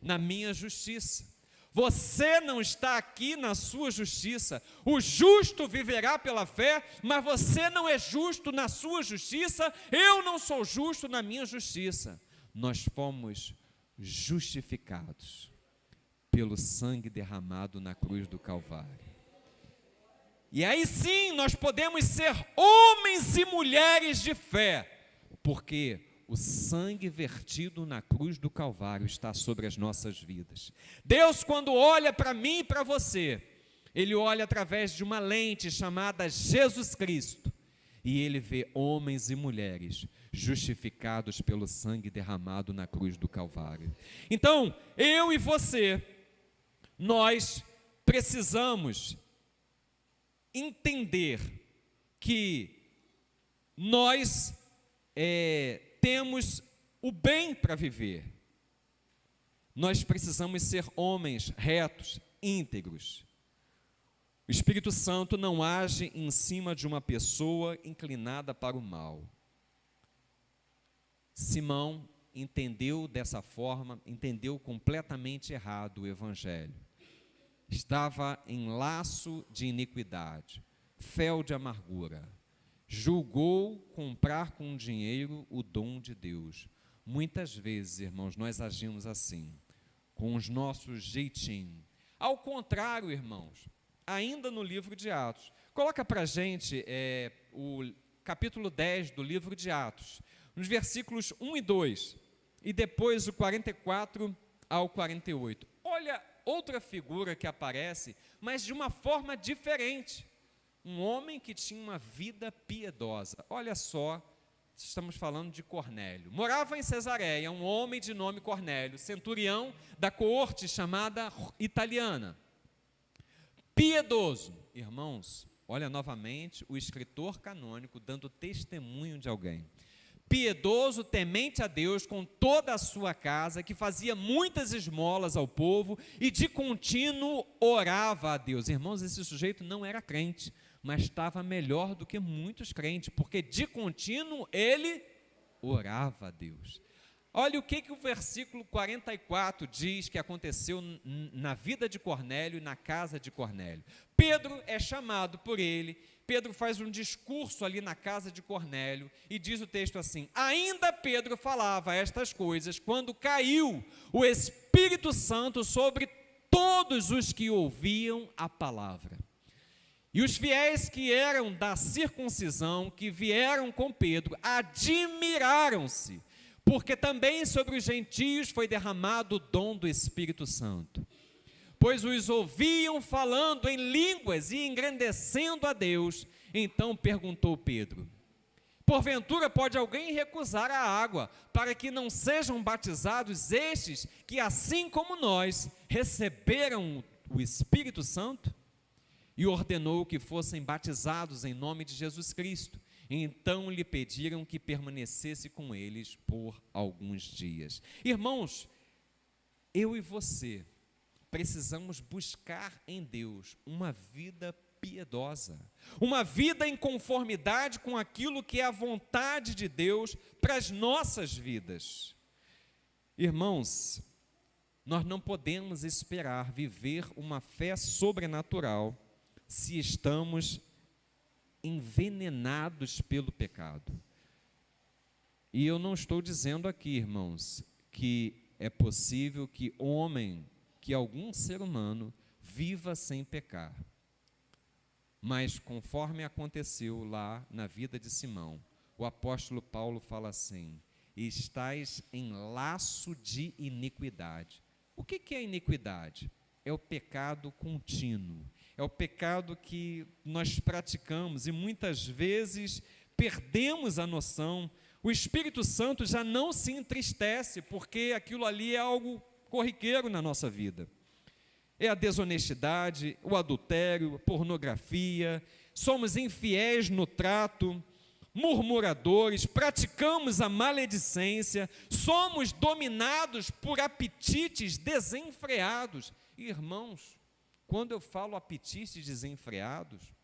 na minha justiça. Você não está aqui na sua justiça. O justo viverá pela fé, mas você não é justo na sua justiça, eu não sou justo na minha justiça. Nós fomos justificados pelo sangue derramado na cruz do Calvário. E aí sim nós podemos ser homens e mulheres de fé, porque o sangue vertido na cruz do Calvário está sobre as nossas vidas. Deus, quando olha para mim e para você, Ele olha através de uma lente chamada Jesus Cristo, e Ele vê homens e mulheres justificados pelo sangue derramado na cruz do Calvário. Então, eu e você, nós precisamos entender que nós temos o bem para viver. Nós precisamos ser homens retos, íntegros. O Espírito Santo não age em cima de uma pessoa inclinada para o mal. Simão entendeu dessa forma, entendeu completamente errado o Evangelho. Estava em laço de iniquidade, fel de amargura. Julgou comprar com dinheiro o dom de Deus. Muitas vezes, irmãos, nós agimos assim, com os nossos jeitinhos. Ao contrário, irmãos, ainda no livro de Atos, coloca para a gente o capítulo 10 do livro de Atos, nos versículos 1 e 2, e depois o 44 ao 48. Olha outra figura que aparece, mas de uma forma diferente. Um homem que tinha uma vida piedosa. Olha só, estamos falando de Cornélio. Morava em Cesareia, um homem de nome Cornélio, centurião da coorte chamada italiana. Piedoso. Irmãos, olha novamente o escritor canônico dando testemunho de alguém. Piedoso, temente a Deus com toda a sua casa, que fazia muitas esmolas ao povo e de contínuo orava a Deus. Irmãos, esse sujeito não era crente, mas estava melhor do que muitos crentes, porque de contínuo ele orava a Deus. Olha o que o versículo 44 diz que aconteceu na vida de Cornélio e na casa de Cornélio. Pedro é chamado por ele, Pedro faz um discurso ali na casa de Cornélio e diz o texto assim: ainda Pedro falava estas coisas quando caiu o Espírito Santo sobre todos os que ouviam a palavra. E os fiéis que eram da circuncisão, que vieram com Pedro, admiraram-se, porque também sobre os gentios foi derramado o dom do Espírito Santo. Pois os ouviam falando em línguas e engrandecendo a Deus. Então perguntou Pedro: porventura pode alguém recusar a água, para que não sejam batizados estes que, assim como nós, receberam o Espírito Santo? E ordenou que fossem batizados em nome de Jesus Cristo. Então lhe pediram que permanecesse com eles por alguns dias. Irmãos, eu e você precisamos buscar em Deus uma vida piedosa, uma vida em conformidade com aquilo que é a vontade de Deus para as nossas vidas. Irmãos, nós não podemos esperar viver uma fé sobrenatural se estamos envenenados pelo pecado. E eu não estou dizendo aqui, irmãos, que é possível que algum ser humano viva sem pecar. Mas conforme aconteceu lá na vida de Simão, o apóstolo Paulo fala assim: estais em laço de iniquidade. O que é iniquidade? É o pecado contínuo. É o pecado que nós praticamos e muitas vezes perdemos a noção. O Espírito Santo já não se entristece, porque aquilo ali é algo corriqueiro na nossa vida. É a desonestidade, o adultério, a pornografia, somos infiéis no trato, murmuradores, praticamos a maledicência, somos dominados por apetites desenfreados. Irmãos, quando eu falo apetites desenfreados,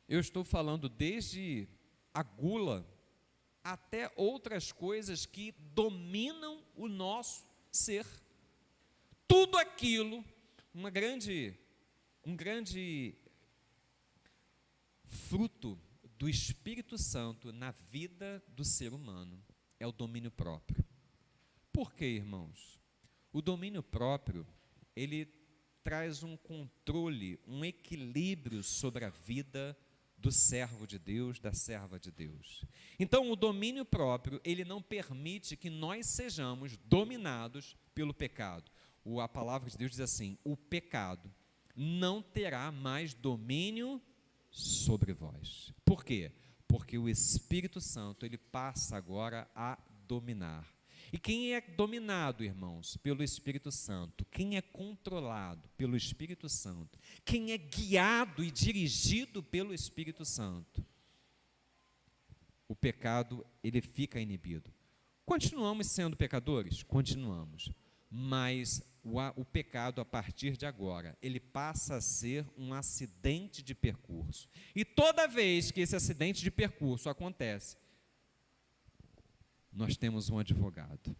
eu estou falando desde a gula, até outras coisas que dominam o nosso ser. Tudo aquilo, um grande fruto do Espírito Santo na vida do ser humano é o domínio próprio. Por quê, irmãos? O domínio próprio, ele traz um controle, um equilíbrio sobre a vida do servo de Deus, da serva de Deus. Então, o domínio próprio, ele não permite que nós sejamos dominados pelo pecado. A palavra de Deus diz assim: o pecado não terá mais domínio sobre vós. Por quê? Porque o Espírito Santo, ele passa agora a dominar. E quem é dominado, irmãos, pelo Espírito Santo? Quem é controlado pelo Espírito Santo? Quem é guiado e dirigido pelo Espírito Santo? O pecado, ele fica inibido. Continuamos sendo pecadores? Continuamos. Mas o pecado, a partir de agora, ele passa a ser um acidente de percurso. E toda vez que esse acidente de percurso acontece, nós temos um advogado.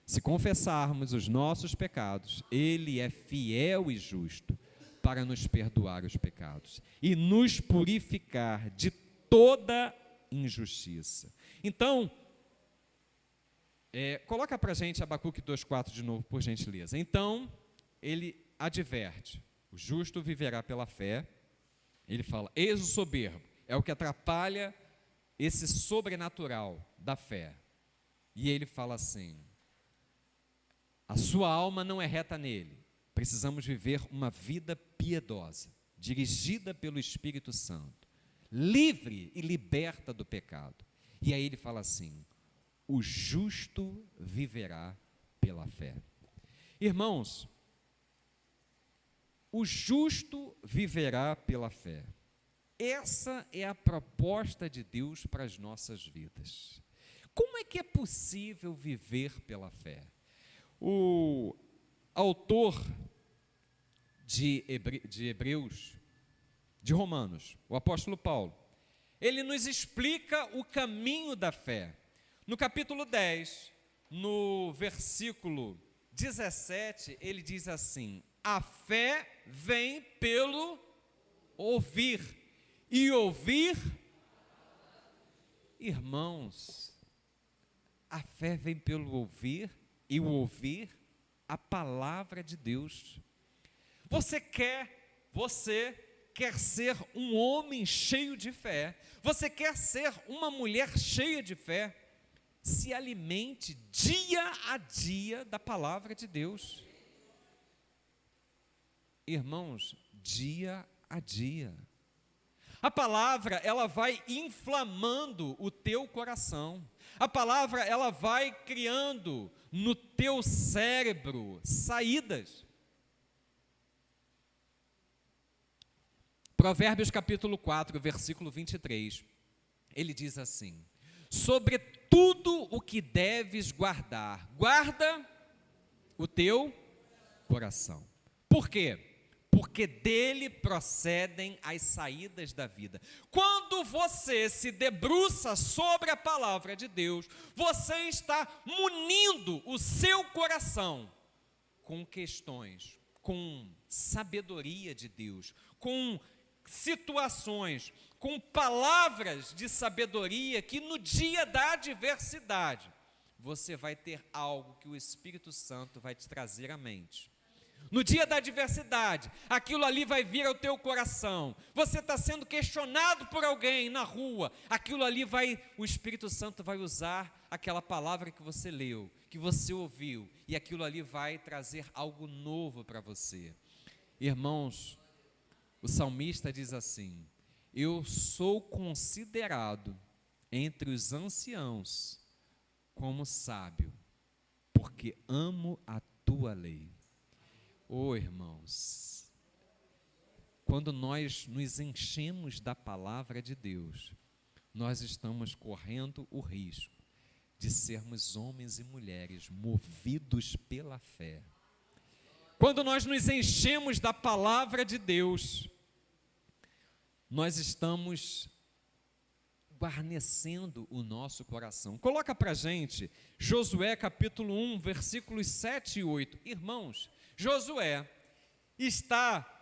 Se confessarmos os nossos pecados, ele é fiel e justo para nos perdoar os pecados e nos purificar de toda injustiça. Então, coloca para a gente Abacuque 2,4 de novo, por gentileza. Então, ele adverte: o justo viverá pela fé. Ele fala: eis o soberbo, é o que atrapalha esse sobrenatural da fé. E ele fala assim: a sua alma não é reta nele. Precisamos viver uma vida piedosa, dirigida pelo Espírito Santo, livre e liberta do pecado. E aí ele fala assim: o justo viverá pela fé. Irmãos, o justo viverá pela fé. Essa é a proposta de Deus para as nossas vidas. Como é que é possível viver pela fé? O autor de Hebreus, de Romanos, o apóstolo Paulo, ele nos explica o caminho da fé. No capítulo 10, no versículo 17, ele diz assim: a fé vem pelo ouvir, e ouvir, irmãos, a fé vem pelo ouvir, e o ouvir a palavra de Deus. Você quer ser um homem cheio de fé, você quer ser uma mulher cheia de fé, se alimente dia a dia da palavra de Deus. Irmãos, dia a dia. A palavra, ela vai inflamando o teu coração. A palavra, ela vai criando no teu cérebro saídas. Provérbios capítulo 4, versículo 23, ele diz assim: sobre tudo o que deves guardar, guarda o teu coração. Por quê? Porque dele procedem as saídas da vida. Quando você se debruça sobre a palavra de Deus, você está munindo o seu coração com questões, com sabedoria de Deus, com situações, com palavras de sabedoria que no dia da adversidade você vai ter algo que o Espírito Santo vai te trazer à mente. No dia da adversidade, aquilo ali vai vir ao teu coração. Você está sendo questionado por alguém na rua, aquilo ali o Espírito Santo vai usar aquela palavra que você leu, que você ouviu, e aquilo ali vai trazer algo novo para você. Irmãos, o salmista diz assim: eu sou considerado entre os anciãos como sábio, porque amo a tua lei. Oh, irmãos, quando nós nos enchemos da palavra de Deus, nós estamos correndo o risco de sermos homens e mulheres movidos pela fé. Quando nós nos enchemos da palavra de Deus, nós estamos guarnecendo o nosso coração. Coloca para a gente Josué capítulo 1, versículos 7 e 8. Irmãos, Josué está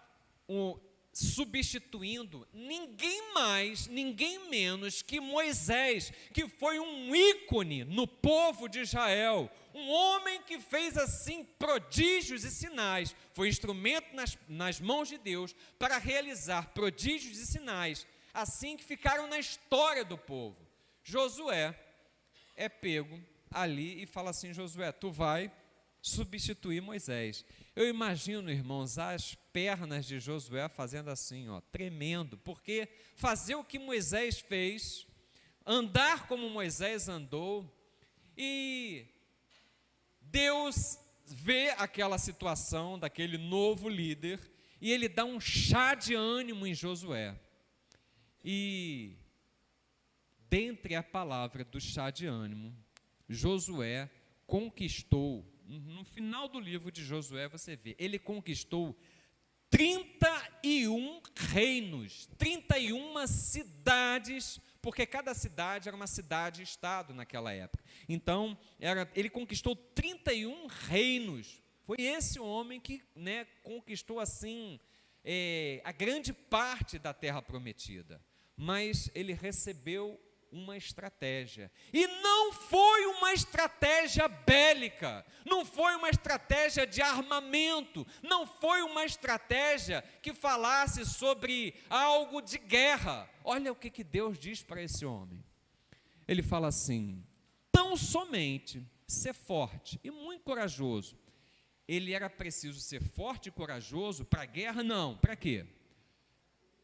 substituindo ninguém mais, ninguém menos que Moisés, que foi um ícone no povo de Israel, um homem que fez assim prodígios e sinais, foi instrumento nas mãos de Deus para realizar prodígios e sinais, assim que ficaram na história do povo. Josué é pego ali e fala assim: Josué, tu vai substituir Moisés. Eu imagino, irmãos, as pernas de Josué fazendo assim, ó, tremendo, porque fazer o que Moisés fez, andar como Moisés andou, e Deus vê aquela situação daquele novo líder, e ele dá um chá de ânimo em Josué. E dentre a palavra do chá de ânimo, Josué conquistou, no final do livro de Josué você vê, ele conquistou 31 reinos, 31 cidades, porque cada cidade era uma cidade-estado naquela época. Então, ele conquistou 31 reinos. Foi esse homem que, conquistou assim a grande parte da terra prometida. Mas ele recebeu uma estratégia, e não foi uma estratégia bélica, não foi uma estratégia de armamento, não foi uma estratégia que falasse sobre algo de guerra. Olha o que Deus diz para esse homem. Ele fala assim: tão somente ser forte e muito corajoso. Ele era preciso ser forte e corajoso para a guerra? Não, para quê?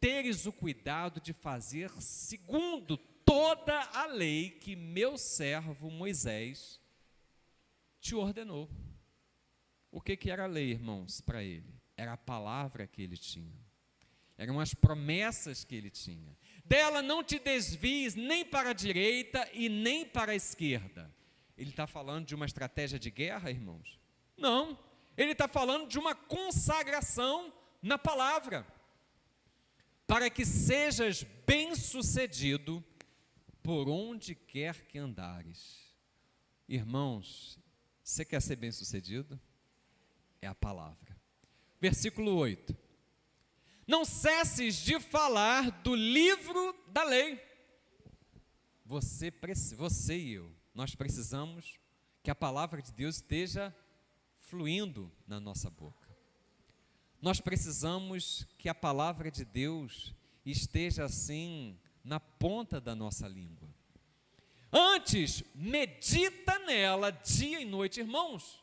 Teres o cuidado de fazer segundo toda a lei que meu servo Moisés te ordenou. O que era a lei, irmãos, para ele? Era a palavra que ele tinha, eram as promessas que ele tinha. Dela não te desvies nem para a direita e nem para a esquerda. Ele está falando de uma estratégia de guerra, irmãos? Não, ele está falando de uma consagração na palavra, para que sejas bem-sucedido por onde quer que andares. Irmãos, você quer ser bem-sucedido? É a palavra. Versículo 8. Não cesses de falar do livro da lei. Você e eu, nós precisamos que a palavra de Deus esteja fluindo na nossa boca. Nós precisamos que a palavra de Deus esteja assim na ponta da nossa língua. Antes, medita nela dia e noite. Irmãos,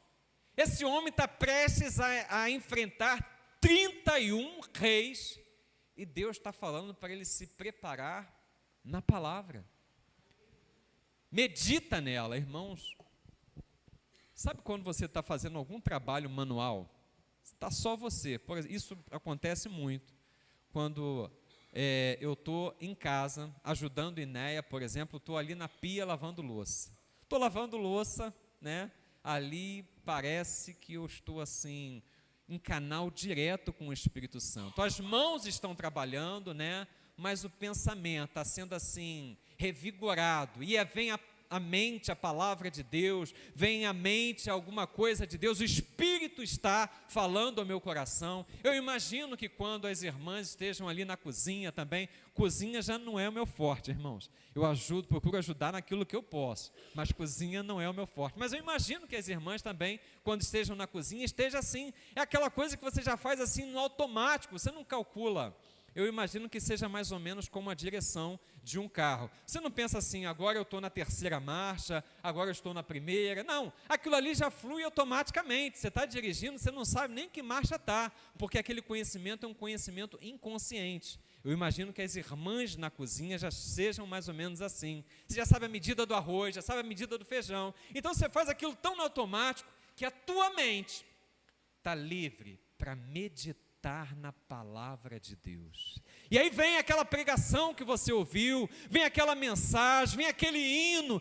esse homem está prestes a enfrentar 31 reis, e Deus está falando para ele se preparar na palavra. Medita nela, irmãos. Sabe quando você está fazendo algum trabalho manual? Está só você. Isso acontece muito quando eu estou em casa, ajudando Inéia, por exemplo, estou ali na pia lavando louça. Estou lavando louça, ali parece que eu estou assim, em canal direto com o Espírito Santo. As mãos estão trabalhando, mas o pensamento está sendo assim, revigorado, e vem a mente a palavra de Deus, vem à mente alguma coisa de Deus, o Espírito está falando ao meu coração. Eu imagino que quando as irmãs estejam ali na cozinha também, cozinha já não é o meu forte, irmãos. Eu procuro ajudar naquilo que eu posso, mas cozinha não é o meu forte. Mas eu imagino que as irmãs também, quando estejam na cozinha, esteja assim, é aquela coisa que você já faz assim no automático, você não calcula. Eu imagino que seja mais ou menos como a direção de um carro. Você não pensa assim, agora eu estou na terceira marcha, agora eu estou na primeira. Não, aquilo ali já flui automaticamente. Você está dirigindo, você não sabe nem que marcha está, porque aquele conhecimento é um conhecimento inconsciente. Eu imagino que as irmãs na cozinha já sejam mais ou menos assim. Você já sabe a medida do arroz, já sabe a medida do feijão. Então você faz aquilo tão no automático que a tua mente está livre para meditar na palavra de Deus. E aí vem aquela pregação que você ouviu, vem aquela mensagem, vem aquele hino,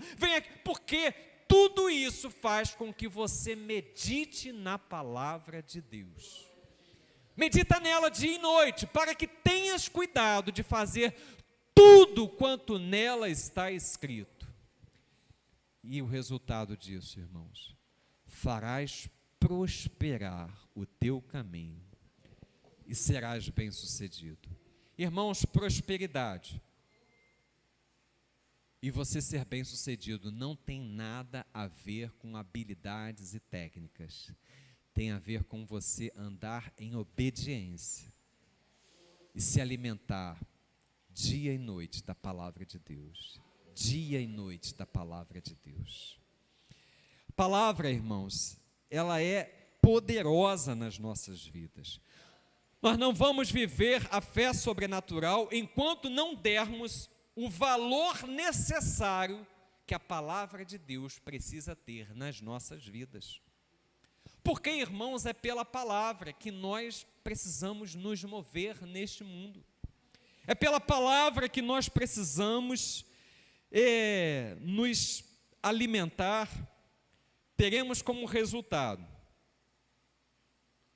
porque tudo isso faz com que você medite na palavra de Deus. Medita nela dia e noite, para que tenhas cuidado de fazer tudo quanto nela está escrito. E o resultado disso, irmãos, farás prosperar o teu caminho e serás bem-sucedido. Irmãos, prosperidade e você ser bem-sucedido não tem nada a ver com habilidades e técnicas. Tem a ver com você andar em obediência e se alimentar dia e noite da palavra de Deus. Dia e noite da palavra de Deus. A palavra, irmãos, ela é poderosa nas nossas vidas. Nós não vamos viver a fé sobrenatural enquanto não dermos o valor necessário que a palavra de Deus precisa ter nas nossas vidas. Porque, irmãos, é pela palavra que nós precisamos nos mover neste mundo. É pela palavra que nós precisamos nos alimentar. Teremos como resultado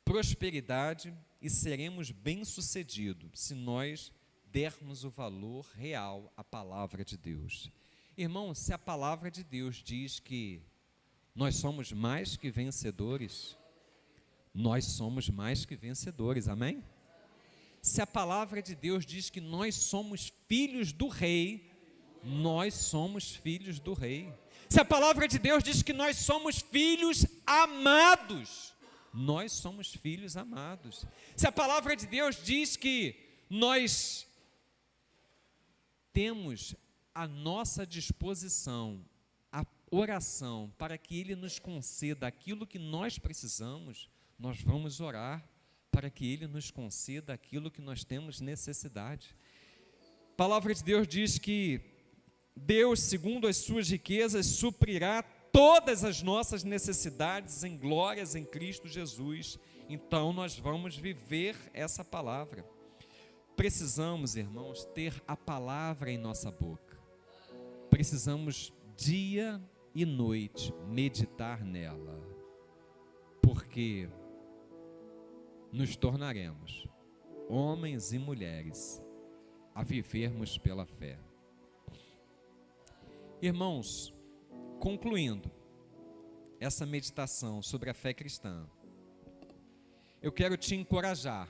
prosperidade e seremos bem-sucedidos se nós dermos o valor real à palavra de Deus. Irmão, se a palavra de Deus diz que nós somos mais que vencedores, nós somos mais que vencedores, amém? Se a palavra de Deus diz que nós somos filhos do rei, nós somos filhos do rei. Se a palavra de Deus diz que nós somos filhos amados, nós somos filhos amados. Se a palavra de Deus diz que nós temos à nossa disposição a oração para que Ele nos conceda aquilo que nós precisamos, nós vamos orar para que Ele nos conceda aquilo que nós temos necessidade. A palavra de Deus diz que Deus, segundo as suas riquezas, suprirá todas as nossas necessidades em glórias em Cristo Jesus. Então nós vamos viver essa palavra. Precisamos, irmãos, ter a palavra em nossa boca. Precisamos dia e noite meditar nela, porque nos tornaremos homens e mulheres a vivermos pela fé. Irmãos, concluindo essa meditação sobre a fé cristã, eu quero te encorajar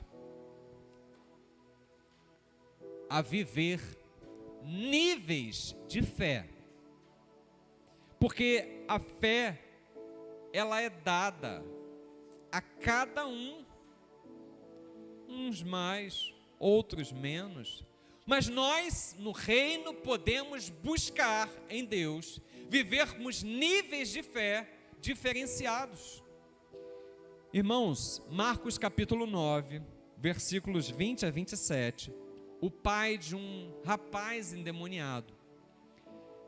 a viver níveis de fé, porque a fé, ela é dada a cada um, uns mais, outros menos, mas nós no reino podemos buscar em Deus, vivermos níveis de fé diferenciados. Irmãos, Marcos capítulo 9, versículos 20 a 27, o pai de um rapaz endemoniado,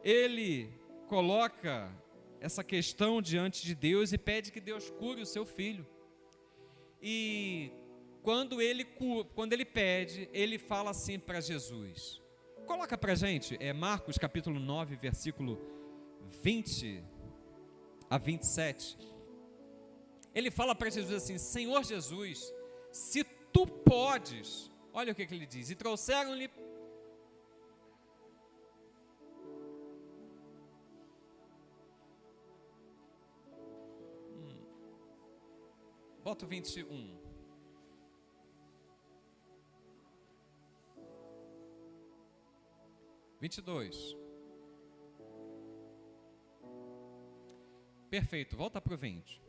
ele coloca essa questão diante de Deus e pede que Deus cure o seu filho. E quando ele pede, ele fala assim para Jesus. Coloca para a gente, Marcos capítulo 9, versículo 20 a 27. Ele fala para Jesus assim: Senhor Jesus, se tu podes, olha o que ele diz, e trouxeram-lhe bota o 21. Perfeito, volta para o 20.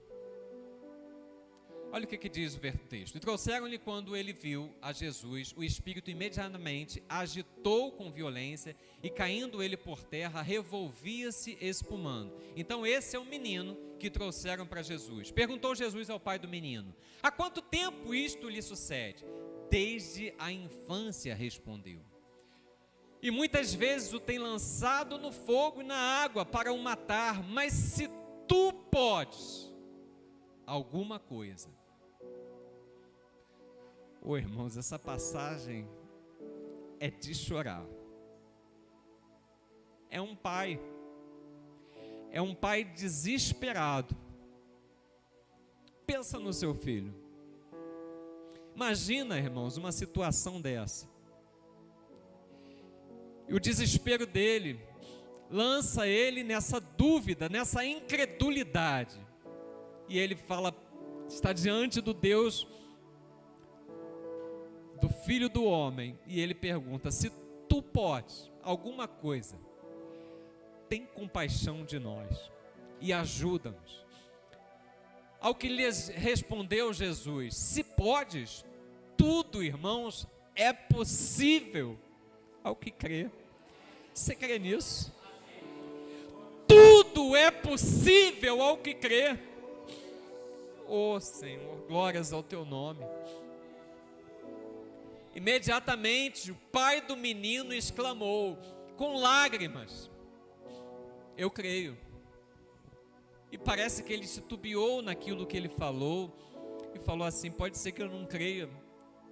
Olha o que diz o texto. E trouxeram-lhe, quando ele viu a Jesus, o espírito imediatamente agitou com violência e, caindo ele por terra, revolvia-se espumando. Então esse é o menino que trouxeram para Jesus. Perguntou Jesus ao pai do menino: há quanto tempo isto lhe sucede? Desde a infância, respondeu. E muitas vezes o tem lançado no fogo e na água para o matar, mas se tu podes alguma coisa. Irmãos, essa passagem é de chorar. É um pai desesperado. Pensa no seu filho. Imagina, irmãos, uma situação dessa. E o desespero dele lança ele nessa dúvida, nessa incredulidade. E ele fala, está diante do Deus, do Filho do Homem, e ele pergunta: se tu podes alguma coisa, tem compaixão de nós e ajuda-nos. Ao que lhes respondeu Jesus: se podes, tudo, irmãos, é possível ao que crê. Você crê nisso? Tudo é possível ao que crê. Oh Senhor, glórias ao teu nome. Imediatamente o pai do menino exclamou, com lágrimas: eu creio. E parece que ele titubeou naquilo que ele falou, e falou assim: pode ser que eu não creia,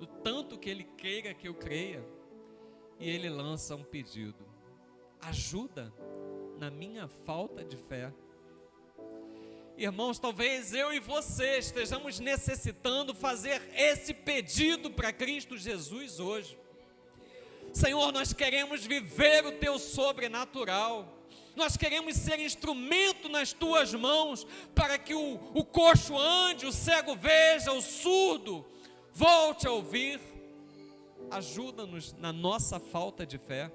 o tanto que ele queira que eu creia. E ele lança um pedido: ajuda na minha falta de fé. Irmãos, talvez eu e você estejamos necessitando fazer esse pedido para Cristo Jesus hoje. Senhor, nós queremos viver o teu sobrenatural. Nós queremos ser instrumento nas tuas mãos para que o coxo ande, o cego veja, o surdo volte a ouvir. Ajuda-nos na nossa falta de fé.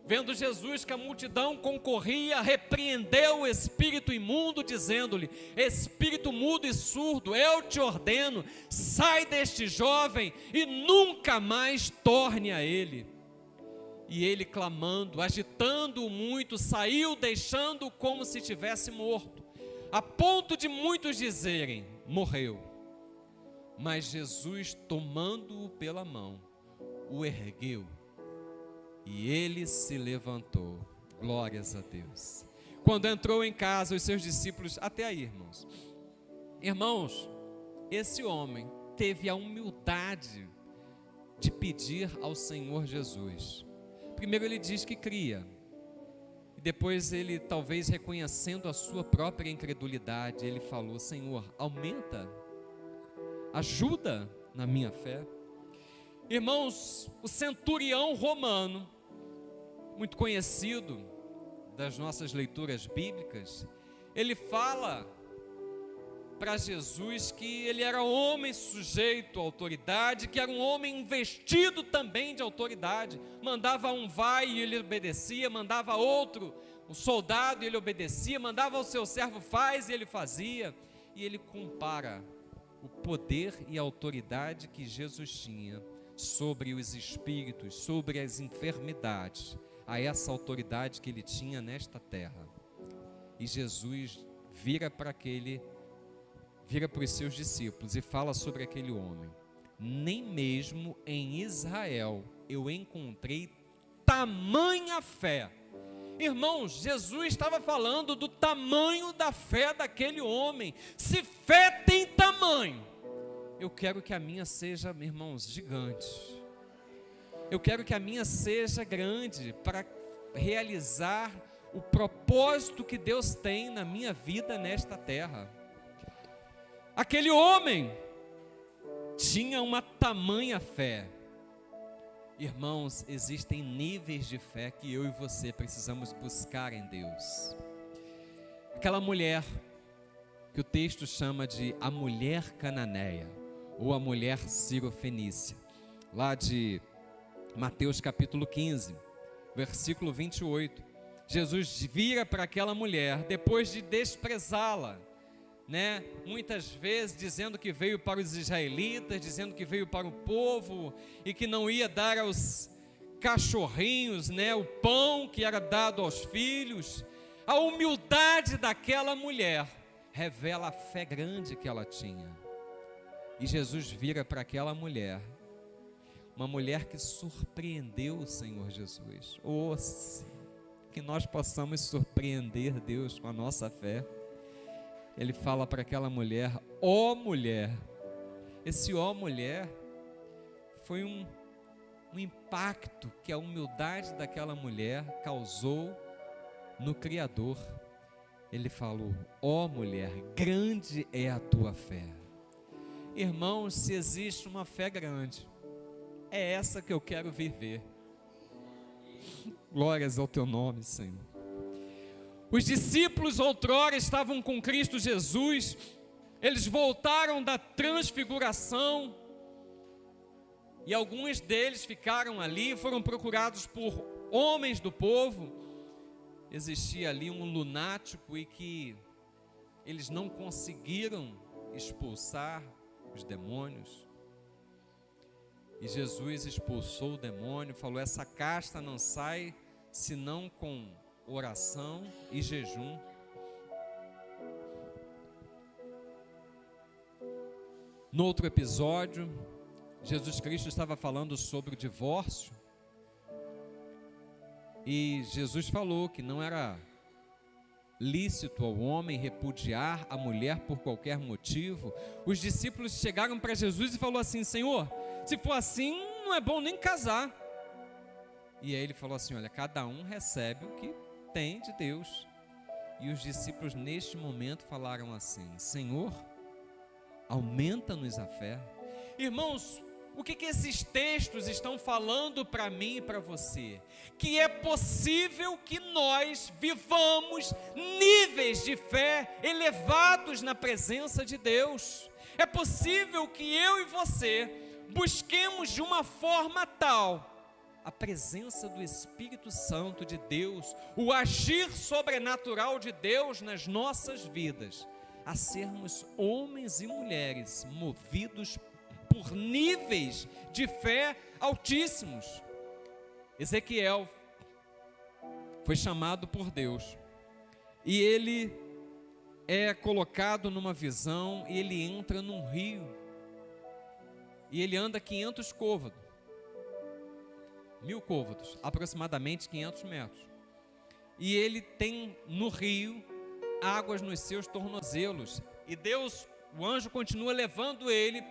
Vendo Jesus que a multidão concorria, repreendeu o espírito imundo, dizendo-lhe: espírito mudo e surdo, eu te ordeno, sai deste jovem e nunca mais torne a ele. E ele, clamando, agitando-o muito, saiu, deixando-o como se tivesse morto, a ponto de muitos dizerem: morreu. Mas Jesus, tomando-o pela mão, o ergueu, e ele se levantou. Glórias a Deus. Quando entrou em casa, os seus discípulos, até aí, irmãos, esse homem teve a humildade de pedir ao Senhor Jesus. Primeiro ele diz que cria, e depois ele, talvez reconhecendo a sua própria incredulidade, ele falou: Senhor, aumenta, ajuda na minha fé. Irmãos, o centurião romano, muito conhecido das nossas leituras bíblicas, ele fala para Jesus que ele era homem sujeito à autoridade, que era um homem investido também de autoridade. Mandava um vai e ele obedecia, mandava outro, um soldado, e ele obedecia, mandava ao seu servo faz e ele fazia. E ele compara o poder e a autoridade que Jesus tinha sobre os espíritos, sobre as enfermidades, a essa autoridade que ele tinha nesta terra. E Jesus vira para os seus discípulos e fala sobre aquele homem: nem mesmo em Israel eu encontrei tamanha fé. Irmãos, Jesus estava falando do tamanho da fé daquele homem. Se fé tem tamanho, eu quero que a minha seja, irmãos, gigante. Eu quero que a minha seja grande para realizar o propósito que Deus tem na minha vida nesta terra. Aquele homem tinha uma tamanha fé. Irmãos, existem níveis de fé que eu e você precisamos buscar em Deus. Aquela mulher que o texto chama de a mulher cananeia, ou a mulher cirofenícia, lá de Mateus capítulo 15, versículo 28, Jesus vira para aquela mulher, depois de desprezá-la, muitas vezes dizendo que veio para os israelitas, dizendo que veio para o povo, e que não ia dar aos cachorrinhos, o pão que era dado aos filhos. A humildade daquela mulher revela a fé grande que ela tinha. E Jesus vira para aquela mulher, uma mulher que surpreendeu o Senhor Jesus. Que nós possamos surpreender Deus com a nossa fé. Ele fala para aquela mulher: ó mulher. Esse ó mulher foi um impacto que a humildade daquela mulher causou no Criador. Ele falou: ó mulher, grande é a tua fé. Irmãos, se existe uma fé grande, é essa que eu quero viver. Glórias ao teu nome, Senhor. Os discípulos outrora estavam com Cristo Jesus, eles voltaram da transfiguração, e alguns deles ficaram ali, foram procurados por homens do povo. Existia ali um lunático e que eles não conseguiram expulsar os demônios. E Jesus expulsou o demônio, falou: essa casta não sai senão com oração e jejum. No outro episódio, Jesus Cristo estava falando sobre o divórcio, e Jesus falou que não era lícito ao homem repudiar a mulher por qualquer motivo. Os discípulos chegaram para Jesus e falaram assim: Senhor, se for assim, não é bom nem casar. E aí ele falou assim: olha, cada um recebe o que tem de Deus. E os discípulos neste momento falaram assim: Senhor, aumenta-nos a fé. Irmãos, o que esses textos estão falando para mim e para você? Que é possível que nós vivamos níveis de fé elevados na presença de Deus. É possível que eu e você busquemos de uma forma tal a presença do Espírito Santo de Deus, o agir sobrenatural de Deus nas nossas vidas, a sermos homens e mulheres movidos por níveis de fé altíssimos. Ezequiel foi chamado por Deus e ele é colocado numa visão e ele entra num rio e ele anda 500 côvados, 1000 côvados, aproximadamente 500 metros, e ele tem no rio águas nos seus tornozelos, e Deus, o anjo continua levando ele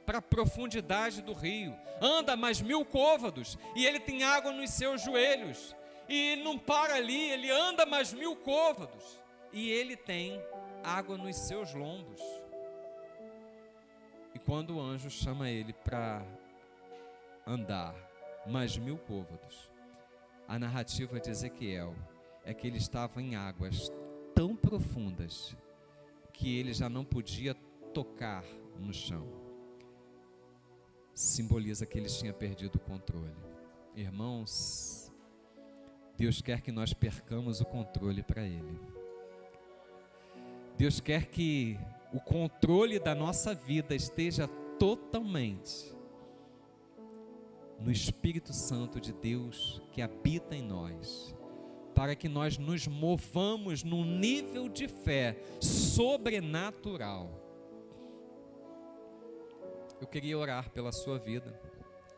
para a profundidade do rio, anda mais 1000 côvados, e ele tem água nos seus joelhos, e não para ali, ele anda mais 1000 côvados, e ele tem água nos seus lombos. E quando o anjo chama ele para andar mais 1000 côvados, a narrativa de Ezequiel é que ele estava em águas tão profundas que ele já não podia tocar no chão. Simboliza que ele tinha perdido o controle. Irmãos, Deus quer que nós percamos o controle para Ele. Deus quer que o controle da nossa vida esteja totalmente no Espírito Santo de Deus que habita em nós, para que nós nos movamos num nível de fé sobrenatural. Eu queria orar pela sua vida,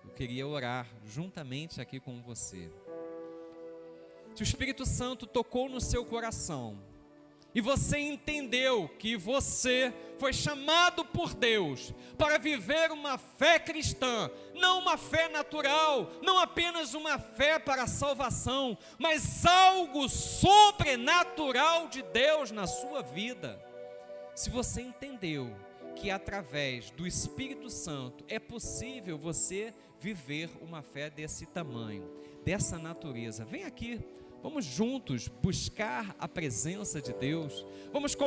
eu queria orar juntamente aqui com você. Se o Espírito Santo tocou no seu coração, e você entendeu que você foi chamado por Deus para viver uma fé cristã, não uma fé natural, não apenas uma fé para a salvação, mas algo sobrenatural de Deus na sua vida. Se você entendeu que através do Espírito Santo é possível você viver uma fé desse tamanho, dessa natureza, vem aqui. Vamos juntos buscar a presença de Deus. Vamos colocar